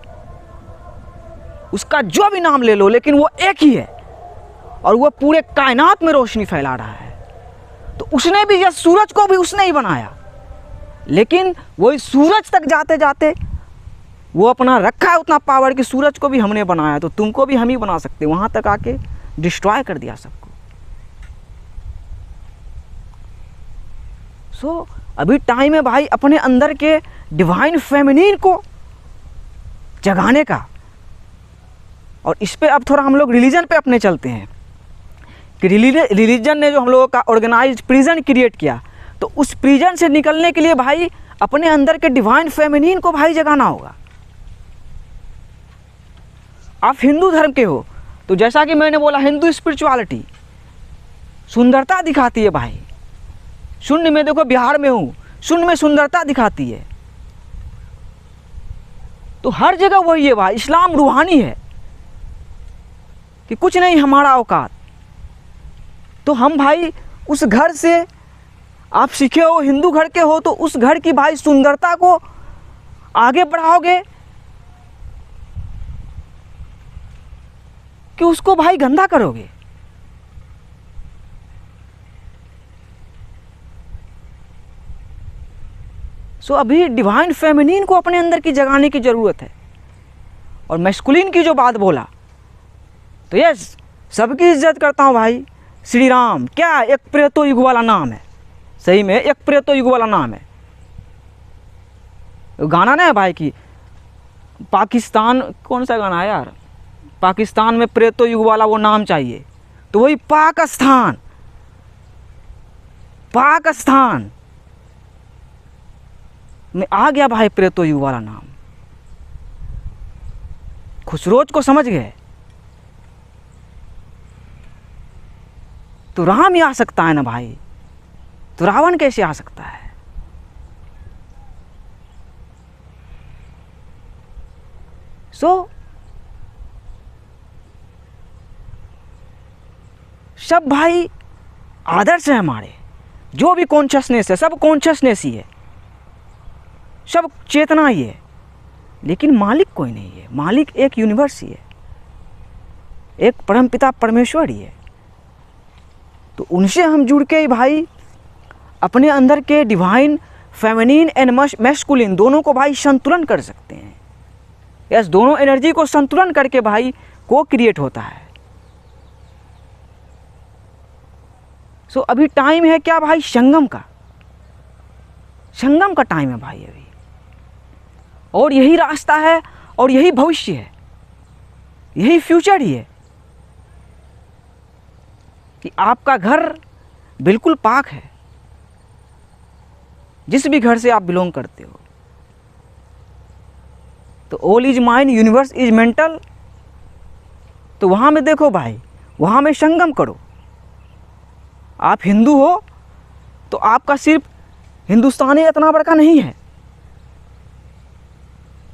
उसका जो भी नाम ले लो, लेकिन वो एक ही है और वो पूरे कायनात में रोशनी फैला रहा है। तो उसने भी, यह सूरज को भी उसने ही बनाया, लेकिन वही सूरज तक जाते जाते वो अपना रखा है उतना पावर कि सूरज को भी हमने बनाया, तो तुमको भी हम ही बना सकते हैं। वहाँ तक आके डिस्ट्रॉय कर दिया सबको। सो अभी टाइम है भाई अपने अंदर के डिवाइन फेमिनिन को जगाने का। और इस पे अब थोड़ा हम लोग रिलीजन पे अपने चलते हैं कि रिलीजन ने जो हम लोगों का ऑर्गेनाइज्ड प्रिजन क्रिएट किया, तो उस प्रिजन से निकलने के लिए भाई अपने अंदर के डिवाइन फेमिनिन को भाई जगाना होगा। आप हिंदू धर्म के हो तो जैसा कि मैंने बोला, हिंदू स्पिरिचुअलिटी सुंदरता दिखाती है भाई। शून्य में देखो, बिहार में हूँ, शून्य में सुंदरता दिखाती है। तो हर जगह वही है भाई, इस्लाम रूहानी है कि कुछ नहीं हमारा औकात। तो हम भाई उस घर से, आप सीखे हो हिंदू घर के हो, तो उस घर की भाई सुंदरता को आगे बढ़ाओगे कि उसको भाई गंदा करोगे? सो अभी डिवाइन फेमिनिन को अपने अंदर की जगाने की ज़रूरत है। और मैस्कुलिन की जो बात बोला, तो यस, सबकी इज्जत करता हूँ भाई। श्री राम क्या एक प्रेतो युग वाला नाम है, सही में एक प्रेतो युग वाला नाम है। गाना ना है भाई कि पाकिस्तान, कौन सा गाना है यार, पाकिस्तान में प्रेतो युग वाला वो नाम चाहिए, तो वही पाकिस्तान, पाकिस्तान में आ गया भाई प्रेतो युग वाला नाम। खुसरोज को समझ गए तो राम ही आ सकता है ना भाई, तो रावण कैसे आ सकता है? सो सब भाई आदर्श है हमारे, जो भी कॉन्शियसनेस है सब कॉन्शियसनेस ही है, सब चेतना ही है, लेकिन मालिक कोई नहीं है। मालिक एक यूनिवर्स ही है, एक परमपिता परमेश्वर ही है। तो उनसे हम जुड़ के ही भाई अपने अंदर के डिवाइन फेमिनिन एंड मैस्कुलिन दोनों को भाई संतुलन कर सकते हैं। यस, दोनों एनर्जी को संतुलन करके भाई को क्रिएट होता है। सो अभी टाइम है क्या भाई, संगम का, संगम का टाइम है भाई अभी। और यही रास्ता है और यही भविष्य है, यही फ्यूचर ही है कि आपका घर बिल्कुल पाक है, जिस भी घर से आप बिलोंग करते हो। तो all is mind, universe is mental. तो वहाँ में देखो भाई, वहाँ में संगम करो। आप हिंदू हो तो आपका सिर्फ हिंदुस्तान ही इतना बड़का नहीं है,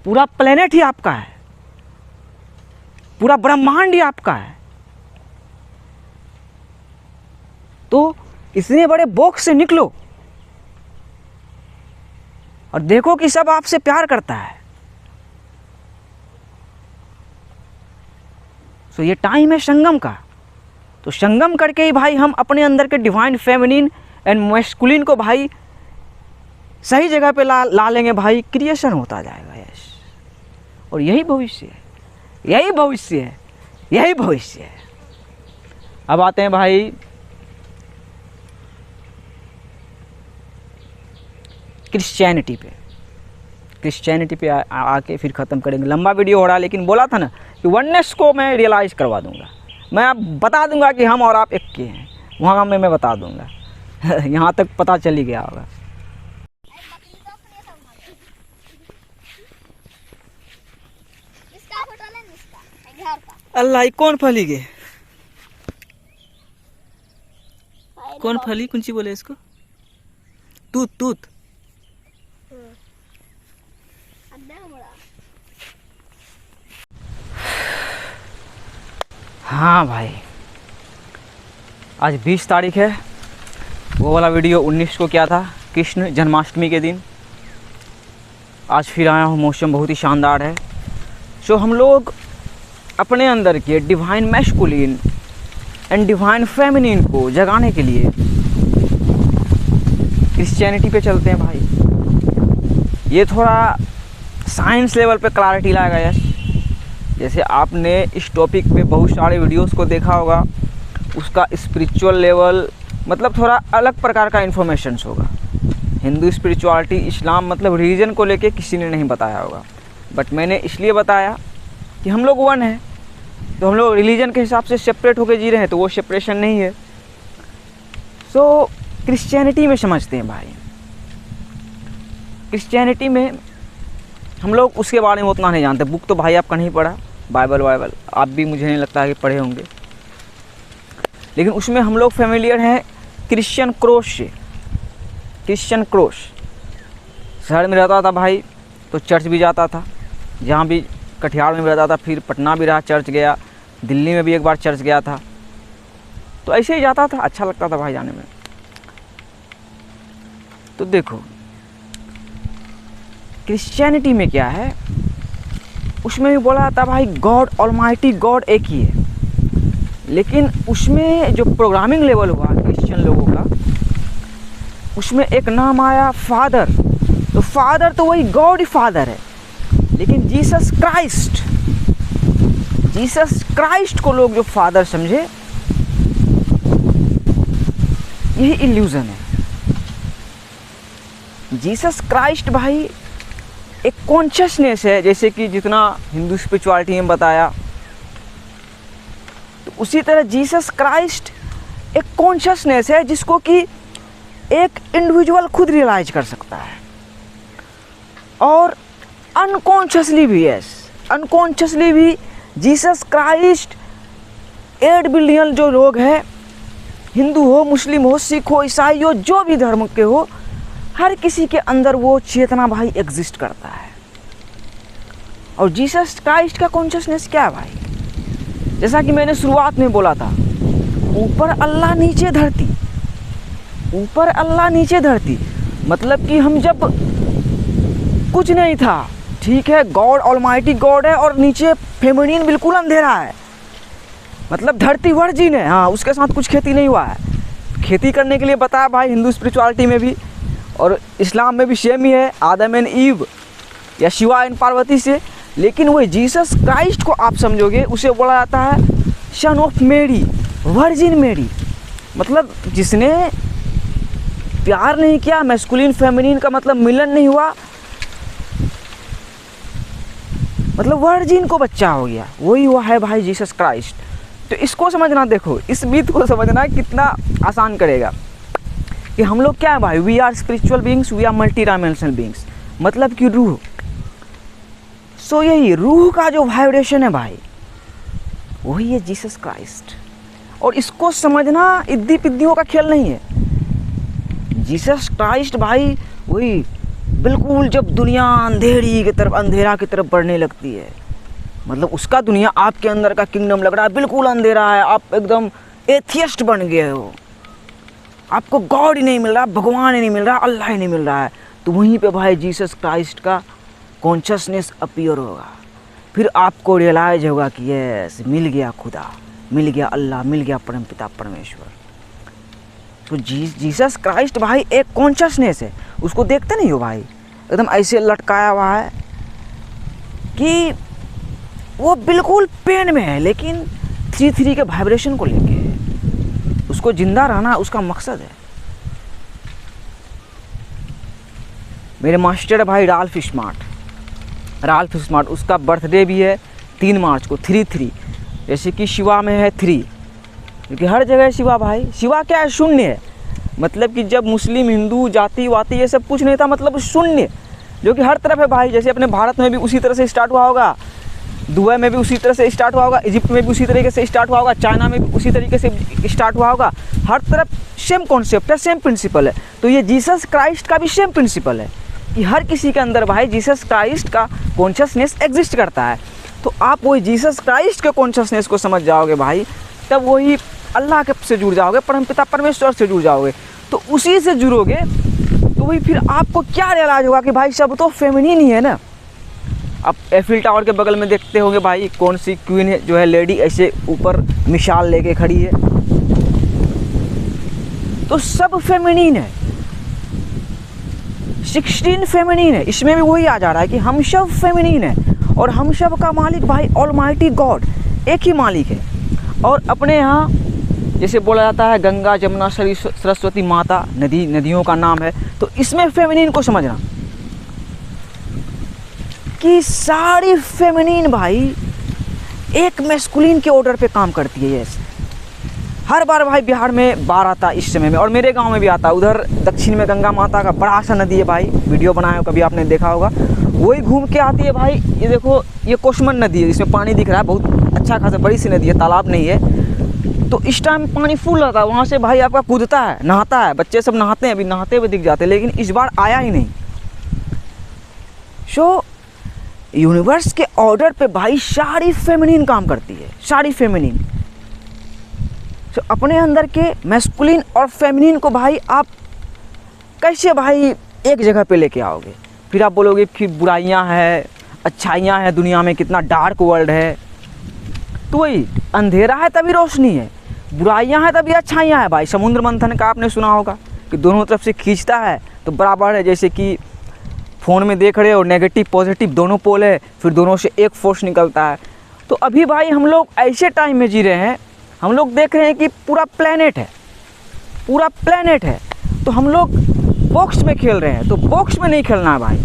पूरा प्लेनेट ही आपका है, पूरा ब्रह्मांड ही आपका है। तो इतने बड़े बॉक्स से निकलो और देखो कि सब आपसे प्यार करता है। सो ये टाइम है संगम का। तो संगम करके ही भाई हम अपने अंदर के डिवाइन फेमिनिन एंड मैस्कुलिन को भाई सही जगह पे ला लेंगे भाई, क्रिएशन होता जाएगा। यस, और यही भविष्य है, यही भविष्य है, यही भविष्य है। अब आते हैं भाई क्रिश्चियनिटी पे। क्रिश्चियनिटी पे आके फिर ख़त्म करेंगे। लंबा वीडियो हो रहा है, लेकिन बोला था ना कि वननेस को मैं रियलाइज़ करवा दूंगा। मैं अब बता दूंगा कि हम और आप एक के हैं, वहाँ में मैं बता दूंगा। यहाँ तक पता चल ही गया होगा। अल्लाह, कौन फली गे, कौन फली, कौन सी बोले इसको, तूत, तूत। हाँ भाई, आज 20 तारीख है। वो वाला वीडियो 19 को किया था, कृष्ण जन्माष्टमी के दिन। आज फिर आया हूँ, मौसम बहुत ही शानदार है। सो हम लोग अपने अंदर के divine masculine and divine feminine को जगाने के लिए क्रिश्चियनिटी पे चलते हैं भाई। ये थोड़ा साइंस लेवल पे क्लैरिटी लाएगा। यस, जैसे आपने इस टॉपिक पे बहुत सारे वीडियोस को देखा होगा, उसका स्पिरिचुअल लेवल मतलब थोड़ा अलग प्रकार का इन्फॉर्मेशंस होगा। हिंदू स्पिरिचुअलिटी, इस्लाम मतलब रिलीजन को लेके किसी ने नहीं बताया होगा, बट मैंने इसलिए बताया कि हम लोग वन हैं, तो हम लोग रिलीजन के हिसाब से सेपरेट होकर जी रहे हैं, तो वो सेपरेशन नहीं है। सो क्रिश्चियनिटी में समझते हैं भाई, क्रिश्चियनिटी में हम लोग उसके बारे में उतना नहीं जानते। बुक तो भाई आपका नहीं पढ़ा, बाइबल आप भी मुझे नहीं लगता है कि पढ़े होंगे, लेकिन उसमें हम लोग फेमिलियर हैं क्रिश्चियन क्रॉस से। क्रिश्चियन क्रॉस शहर में रहता था भाई, तो चर्च भी जाता था, जहाँ भी कटिहार में भी रहता था, फिर पटना भी रहा, चर्च गया, दिल्ली में भी एक बार चर्च गया था, तो ऐसे ही जाता था, अच्छा लगता था भाई जाने में। तो देखो क्रिश्चियनिटी में क्या है, उसमें भी बोला जाता भाई गॉड ऑलमाइटी, गॉड एक ही है, लेकिन उसमें जो प्रोग्रामिंग लेवल हुआ क्रिश्चियन लोगों का, उसमें एक नाम आया फादर। तो फादर तो वही गॉड ही फादर है, लेकिन जीसस क्राइस्ट को लोग जो फादर समझे, यही इल्यूजन है। जीसस क्राइस्ट भाई एक कॉन्शियसनेस है, जैसे कि जितना हिंदू स्पिरिचुअलिटी में बताया, तो उसी तरह जीसस क्राइस्ट एक कॉन्शियसनेस है जिसको कि एक इंडिविजुअल खुद रियलाइज कर सकता है, और अनकॉन्शियसली भी, यस अनकॉन्शियसली भी जीसस क्राइस्ट 8 बिलियन जो लोग हैं, हिंदू हो, मुस्लिम हो, सिख हो, ईसाई हो, जो भी धर्म के हो, हर किसी के अंदर वो चेतना भाई एग्जिस्ट करता है। और जीसस क्राइस्ट का कॉन्शियसनेस क्या है भाई, जैसा कि मैंने शुरुआत में बोला था, ऊपर अल्लाह नीचे धरती, ऊपर अल्लाह नीचे धरती, मतलब कि हम जब कुछ नहीं था, ठीक है, गॉड ऑलमाइटी गॉड है, और नीचे फेमिनिन बिल्कुल अंधेरा है, मतलब धरती वर्जिन है, हाँ उसके साथ कुछ खेती नहीं हुआ है। खेती करने के लिए बताया भाई हिंदू स्पिरिचुअलिटी में भी, और इस्लाम में भी सेम ही है, आदम एंड ईव या शिवा एंड पार्वती से। लेकिन वही जीसस क्राइस्ट को आप समझोगे, उसे बोला जाता है सन ऑफ मेरी, वर्जिन मेरी, मतलब जिसने प्यार नहीं किया, मैस्कुलिन फेमिनिन का मतलब मिलन नहीं हुआ, मतलब वर्जिन को बच्चा हो गया, वही हुआ है भाई जीसस क्राइस्ट। तो इसको समझना, देखो इस बीत को समझना कितना आसान करेगा कि हम लोग क्या है भाई, we are spiritual beings, we are multi dimensional beings, मतलब कि रूह। सो यही रूह का जो वाइब्रेशन है भाई, वही है जीसस क्राइस्ट। और इसको समझना इद्दी पिद्दियों का खेल नहीं है। जीसस क्राइस्ट भाई वही बिल्कुल, जब दुनिया अंधेरा की तरफ बढ़ने लगती है, मतलब उसका दुनिया आपके अंदर का किंगडम लग रहा है बिल्कुल अंधेरा है, आप एकदम एथियस्ट बन गए हो, आपको गॉड ही नहीं मिल रहा, भगवान ही नहीं मिल रहा, अल्लाह ही नहीं मिल रहा है, तो वहीं पे भाई जीसस क्राइस्ट का कॉन्शियसनेस अपीयर होगा। फिर आपको रियलाइज होगा कि यस, मिल गया खुदा, मिल गया अल्लाह, मिल गया परमपिता परमेश्वर। तो जीसस क्राइस्ट भाई एक कॉन्शियसनेस है, उसको देखते नहीं हो भाई, एकदम ऐसे लटकाया हुआ है कि वो बिल्कुल पेन में है, लेकिन 3 के वाइब्रेशन को लेके उसको जिंदा रहना उसका मकसद है। मेरे मास्टर है भाई राल्फ स्मार्ट, उसका बर्थडे भी है 3 मार्च को, 3, जैसे कि शिवा में है 3, क्योंकि हर जगह शिवा भाई, शिवा क्या है, शून्य है, मतलब कि जब मुस्लिम हिंदू जाति वाति ये सब कुछ नहीं था, मतलब शून्य, जो कि हर तरफ है भाई। जैसे अपने भारत में भी उसी तरह से स्टार्ट हुआ होगा, दुबई में भी उसी तरह से स्टार्ट हुआ होगा, इजिप्ट में भी उसी तरीके से स्टार्ट हुआ होगा, चाइना में भी उसी तरीके से स्टार्ट हुआ होगा, हर तरफ सेम कॉन्सेप्ट है, सेम प्रिंसिपल है। तो ये जीसस क्राइस्ट का भी सेम प्रिंसिपल है कि हर किसी के अंदर भाई जीसस क्राइस्ट का कॉन्शियसनेस एग्जिस्ट करता है। तो आप वही जीसस क्राइस्ट के कॉन्शियसनेस को समझ जाओगे भाई, तब वही अल्लाह के से जुड़ जाओगे, परमपिता परमेश्वर से जुड़ जाओगे। तो उसी से जुड़ोगे तो वही फिर आपको क्या रियलाइज होगा कि भाई सब तो फेमिनिन ही है ना। आप एफिल टावर के बगल में देखते होंगे भाई, कौन सी क्वीन है जो है लेडी ऐसे ऊपर मिसाल लेके खड़ी है, तो सब फेमिनिन है, 16 फेमिनिन है। इसमें भी वही आ जा रहा है कि हम सब फेमिनिन है, और हम सब का मालिक भाई ऑलमाइटी गॉड एक ही मालिक है। और अपने यहाँ जैसे बोला जाता है गंगा जमुना सरस्वती माता नदियों का नाम है, तो इसमें फेमिनिन को समझना कि सारी फेमिनिन भाई एक मैस्कुलिन के ऑर्डर पे काम करती है। यस, हर बार भाई बिहार में बाढ़ आता है इस समय में, और मेरे गांव में भी आता है। उधर दक्षिण में गंगा माता का बड़ा सा नदी है भाई, वीडियो बनाया हो कभी आपने देखा होगा, वही घूम के आती है भाई। ये देखो ये कोसमन नदी है, इसमें पानी दिख रहा है, बहुत अच्छा खासा बड़ी सी नदी है, तालाब नहीं है। तो इस टाइम पानी फुल रहता है, वहाँ से भाई आपका कूदता है, नहाता है, बच्चे सब नहाते हैं, अभी नहाते हुए दिख जाते हैं, लेकिन इस बार आया ही नहीं। सो यूनिवर्स के ऑर्डर पे भाई सारी फेमिनिन काम करती है, सारी फेमिनिन। तो अपने अंदर के मैस्कुलिन और फेमिनिन को भाई आप कैसे भाई एक जगह पे लेके आओगे? फिर आप बोलोगे कि बुराइयां हैं, अच्छाइयां हैं, दुनिया में कितना डार्क वर्ल्ड है। तो वही अंधेरा है तभी रोशनी है, बुराइयां हैं तभी अच्छाइयां हैं भाई। समुद्र मंथन का आपने सुना होगा कि दोनों तरफ से खींचता है तो बराबर है, जैसे कि फ़ोन में देख रहे हो नेगेटिव पॉजिटिव दोनों पोल है, फिर दोनों से एक फोर्स निकलता है। तो अभी भाई हम लोग ऐसे टाइम में जी रहे हैं, हम लोग देख रहे हैं कि पूरा प्लेनेट है, पूरा प्लेनेट है, तो हम लोग बॉक्स में खेल रहे हैं। तो बॉक्स में नहीं खेलना है भाई,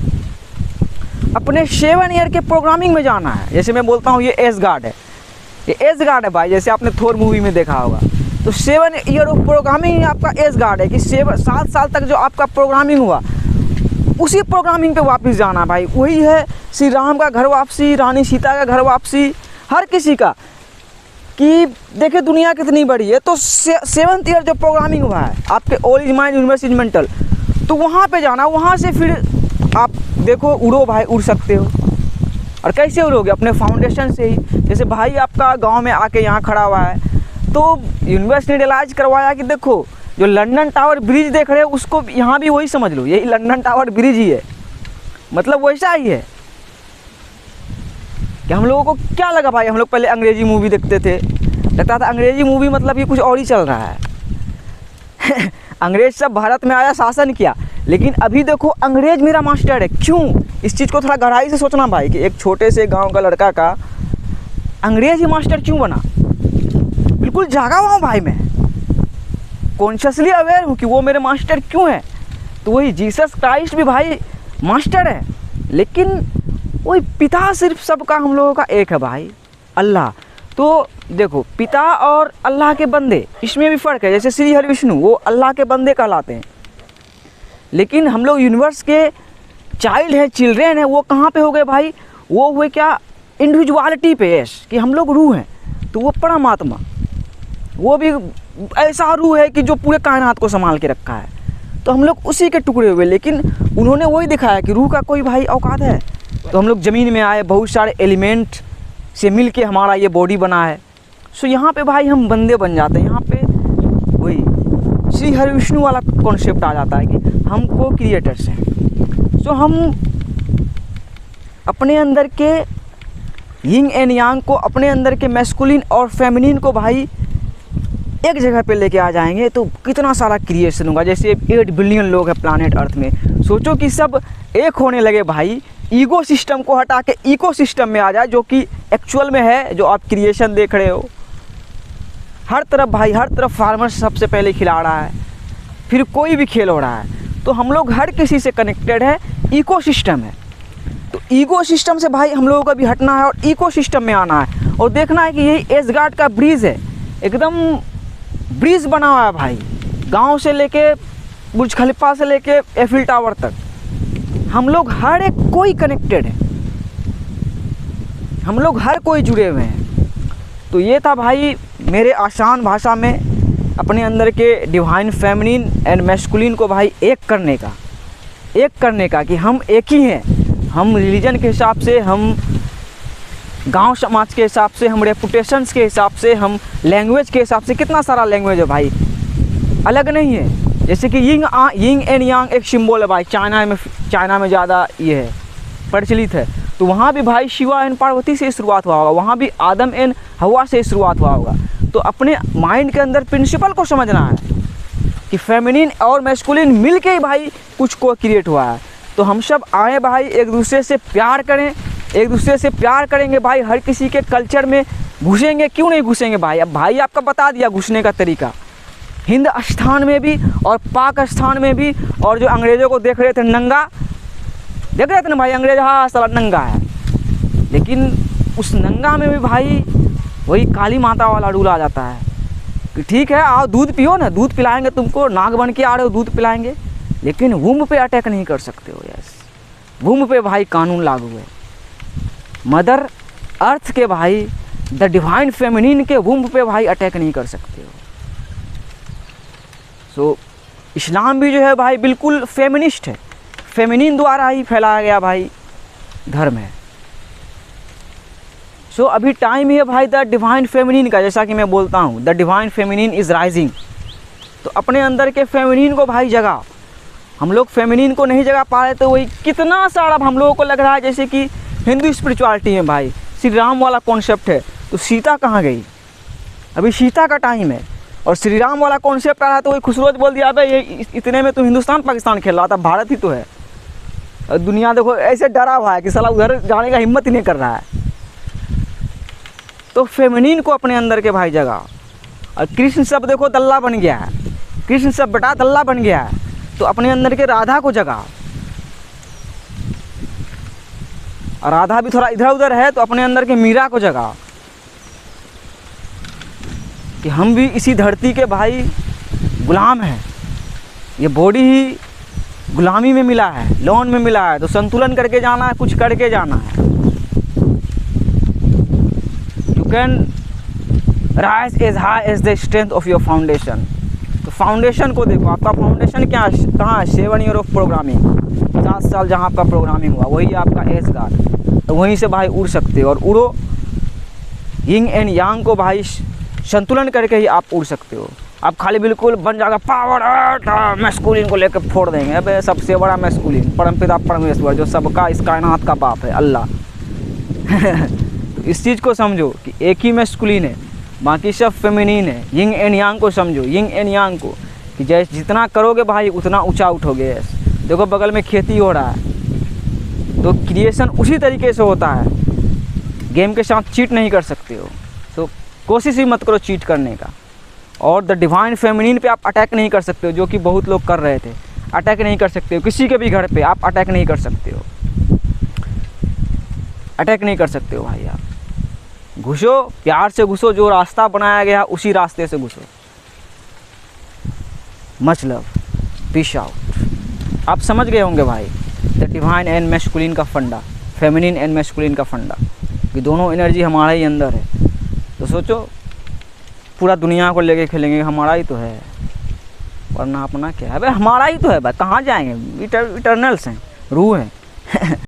अपने 7 ईयर के प्रोग्रामिंग में जाना है। जैसे मैं बोलता हूँ ये एसगार्ड है, ये एसगार्ड है भाई, जैसे आपने थोर मूवी में देखा होगा। तो 7 ईयर ऑफ प्रोग्रामिंग आपका एसगार्ड है कि 7 साल तक जो आपका प्रोग्रामिंग हुआ उसी प्रोग्रामिंग पे वापस जाना भाई। वही है श्री राम का घर वापसी, रानी सीता का घर वापसी, हर किसी का। कि देखिए दुनिया कितनी बड़ी है, तो 7th ईयर जो प्रोग्रामिंग हुआ है आपके all is mind universe is mental, तो वहाँ पे जाना, वहाँ से फिर आप देखो उड़ो भाई, उड़ सकते हो। और कैसे उड़ोगे? अपने फाउंडेशन से ही। जैसे भाई आपका गांव में आके यहाँ खड़ा हुआ है, तो यूनिवर्स ने रियलाइज करवाया कि देखो जो लंदन टावर ब्रिज देख रहे हो उसको यहाँ भी वही समझ लो, यही लंदन टावर ब्रिज ही है, मतलब वैसा ही है। कि हम लोगों को क्या लगा भाई, हम लोग पहले अंग्रेजी मूवी देखते थे, लगता था अंग्रेजी मूवी मतलब ये कुछ और ही चल रहा है। अंग्रेज सब भारत में आया, शासन किया, लेकिन अभी देखो अंग्रेज मेरा मास्टर है। क्यों? इस चीज़ को थोड़ा गहराई से सोचना भाई कि एक छोटे से गांव का लड़का का अंग्रेज ही मास्टर क्यों बना। बिल्कुल जागा हुआ हूँ भाई, मैं कॉन्शियसली अवेयर हूँ कि वो मेरे मास्टर क्यों है। तो वही जीसस क्राइस्ट भी भाई मास्टर है, लेकिन वही पिता सिर्फ सबका हम लोगों का एक है भाई, अल्लाह। तो देखो पिता और अल्लाह के बंदे, इसमें भी फ़र्क है। जैसे श्री हरि विष्णु वो अल्लाह के बंदे कहलाते हैं, लेकिन हम लोग यूनिवर्स के चाइल्ड हैं, चिल्ड्रेन हैं। वो कहाँ पे हो गए भाई? वो हुए क्या इंडिविजुअलिटी पे, यस, कि हम लोग रूह हैं। तो वो परमात्मा, वो भी ऐसा रूह है कि जो पूरे कायनात को संभाल के रखा है। तो हम लोग उसी के टुकड़े हुए, लेकिन उन्होंने वही दिखाया कि रूह का कोई भाई औकात है। तो हम लोग ज़मीन में आए, बहुत सारे एलिमेंट से मिल के हमारा ये बॉडी बना है। सो यहाँ पे भाई हम बंदे बन जाते हैं। यहाँ पे वही श्री हरि विष्णु वाला कॉन्सेप्ट आ जाता है कि हम को क्रिएटर्स हैं। सो हम अपने अंदर के यिंग एंड यांग को, अपने अंदर के मैस्कुलिन और फेमिनिन को भाई एक जगह पे लेके आ जाएंगे तो कितना सारा क्रिएशन होगा। जैसे 8 बिलियन लोग हैं प्लानेट अर्थ में, सोचो कि सब एक होने लगे भाई, ईगो सिस्टम को हटा के इको सिस्टम में आ जाए, जो कि एक्चुअल में है, जो आप क्रिएशन देख रहे हो। हर तरफ भाई, हर तरफ फार्मर सबसे पहले खिला रहा है, फिर कोई भी खेल हो रहा है। तो हम लोग हर किसी से कनेक्टेड है, इको सिस्टम है। तो ईगो सिस्टम से भाई हम लोगों को भी हटना है और इको सिस्टम में आना है, और देखना है कि यही एसगार्ड का ब्रिज है, एकदम ब्रिज बना हुआ है भाई, गांव से लेके बुर्ज खलीफा से लेके एफिल टावर तक। हम लोग हर एक कोई कनेक्टेड है, हम लोग हर कोई जुड़े हुए हैं। तो ये था भाई मेरे आसान भाषा में अपने अंदर के डिवाइन फेमिनिन एंड मैस्कुलिन को भाई एक करने का कि हम एक ही हैं। हम रिलीजन के हिसाब से, हम गांव समाज के हिसाब से, हम रेपुटेशंस के हिसाब से, हम लैंग्वेज के हिसाब से, कितना सारा लैंग्वेज है भाई, अलग नहीं है। जैसे कि यिंग एंड यांग एक सिंबल है भाई, चाइना में ज़्यादा ये है, प्रचलित है। तो वहाँ भी भाई शिवा एंड पार्वती से शुरुआत हुआ होगा, वहाँ भी आदम एंड हवा से शुरुआत हुआ होगा। तो अपने माइंड के अंदर प्रिंसिपल को समझना है कि फेमिनिन और मैस्कुलिन मिल के ही भाई कुछ को क्रिएट हुआ है। तो हम सब आए भाई, एक दूसरे से प्यार करें, एक दूसरे से प्यार करेंगे भाई, हर किसी के कल्चर में घुसेंगे, क्यों नहीं घुसेंगे भाई। अब भाई आपका बता दिया घुसने का तरीका, हिंदुस्तान में भी और पाकिस्तान में भी। और जो अंग्रेज़ों को देख रहे थे नंगा, देख रहे थे ना भाई अंग्रेज, हाँ साला नंगा है, लेकिन उस नंगा में भी भाई वही काली माता वाला रूल आ जाता है कि ठीक है आओ दूध पियो ना, दूध पिलाएंगे तुमको, नाग बन के आ रहे हो दूध पिलाएंगे, लेकिन वुम्ब पे अटैक नहीं कर सकते हो। यस, वुम्ब पे भाई कानून लागू है। मदर अर्थ के भाई, द डिवाइन फेमिनिन के वुम्ब पे भाई अटैक नहीं कर सकते हो। सो इस्लाम भी जो है भाई बिल्कुल फेमिनिस्ट है, फेमिनिन द्वारा ही फैलाया गया भाई धर्म है। सो अभी टाइम है भाई द डिवाइन फेमिनिन का, जैसा कि मैं बोलता हूँ the divine feminine is rising. तो अपने अंदर के फेमिनिन को भाई जगा, हम लोग फेमिनिन को नहीं जगा पा रहे, तो वही कितना सारा हम लोगों को लग रहा है जैसे कि हिंदू स्पिरिचुअलिटी में भाई श्री राम वाला कॉन्सेप्ट है, तो सीता कहाँ गई। अभी सीता का टाइम है और श्री राम वाला कॉन्सेप्ट आ रहा है, तो वही खुशरोज बोल दिया अबे ये इतने में तो हिंदुस्तान पाकिस्तान खेल रहा था, भारत ही तो है। और दुनिया देखो ऐसे डरा हुआ है कि साला उधर जाने का हिम्मत ही नहीं कर रहा है। तो फेमिनिन को अपने अंदर के भाई जगा। और कृष्ण सब देखो दल्ला बन गया है, कृष्ण सब बेटा दल्ला बन गया है, तो अपने अंदर के राधा को जगा। और राधा भी थोड़ा इधर उधर है, तो अपने अंदर के मीरा को जगा कि हम भी इसी धरती के भाई गुलाम हैं, ये बॉडी ही गुलामी में मिला है, लोन में मिला है, तो संतुलन करके जाना है, कुछ करके जाना है। You can rise as high as the strength of your foundation. तो फाउंडेशन को देखो, आपका फाउंडेशन क्या कहाँ है, 7 ईयर ऑफ प्रोग्रामिंग, 7 साल जहाँ आपका प्रोग्रामिंग हुआ वही आपका एज गार्ड, तो वहीं से भाई उड़ सकते हो। और उड़ो, यिंग एंड यांग को भाई संतुलन करके ही आप उड़ सकते हो। आप खाली बिल्कुल बन जाएगा पावर मैस्कुलिन को लेकर फोड़ देंगे, अबे सबसे बड़ा मैस्कुलिन परमपिता परमेश्वर जो सबका इस कायनात का बाप है, अल्लाह। तो इस चीज़ को समझो कि एक ही मैस्कुलिन है, बाकी सब फेमिनिन है। यिंग एंड यांग को समझो, यिंग एंड यांग को, कि जैसे जितना करोगे भाई उतना ऊंचा उठोगे। देखो बगल में खेती हो रहा है, तो क्रिएशन उसी तरीके से होता है, गेम के साथ चीट नहीं कर सकते हो, तो कोशिश ही मत करो चीट करने का। और द डिवाइन फेमिनिन पे आप अटैक नहीं कर सकते हो, जो कि बहुत लोग कर रहे थे। अटैक नहीं कर सकते हो किसी के भी घर पे, आप अटैक नहीं कर सकते हो, अटैक नहीं कर सकते हो भाई। आप घुसो, प्यार से घुसो, जो रास्ता बनाया गया उसी रास्ते से घुसो। Much love, peace out. आप समझ गए होंगे भाई द डिवाइन एंड मैस्कुलिन का फंडा, फेमिनिन एंड मैस्कुलिन का फंडा, कि दोनों एनर्जी हमारे ही अंदर है। तो सोचो पूरा दुनिया को लेके खेलेंगे, हमारा ही तो है, वरना अपना क्या है भाई, हमारा ही तो है भाई, कहाँ जाएंगे, इटर्नल्स हैं, रूह हैं।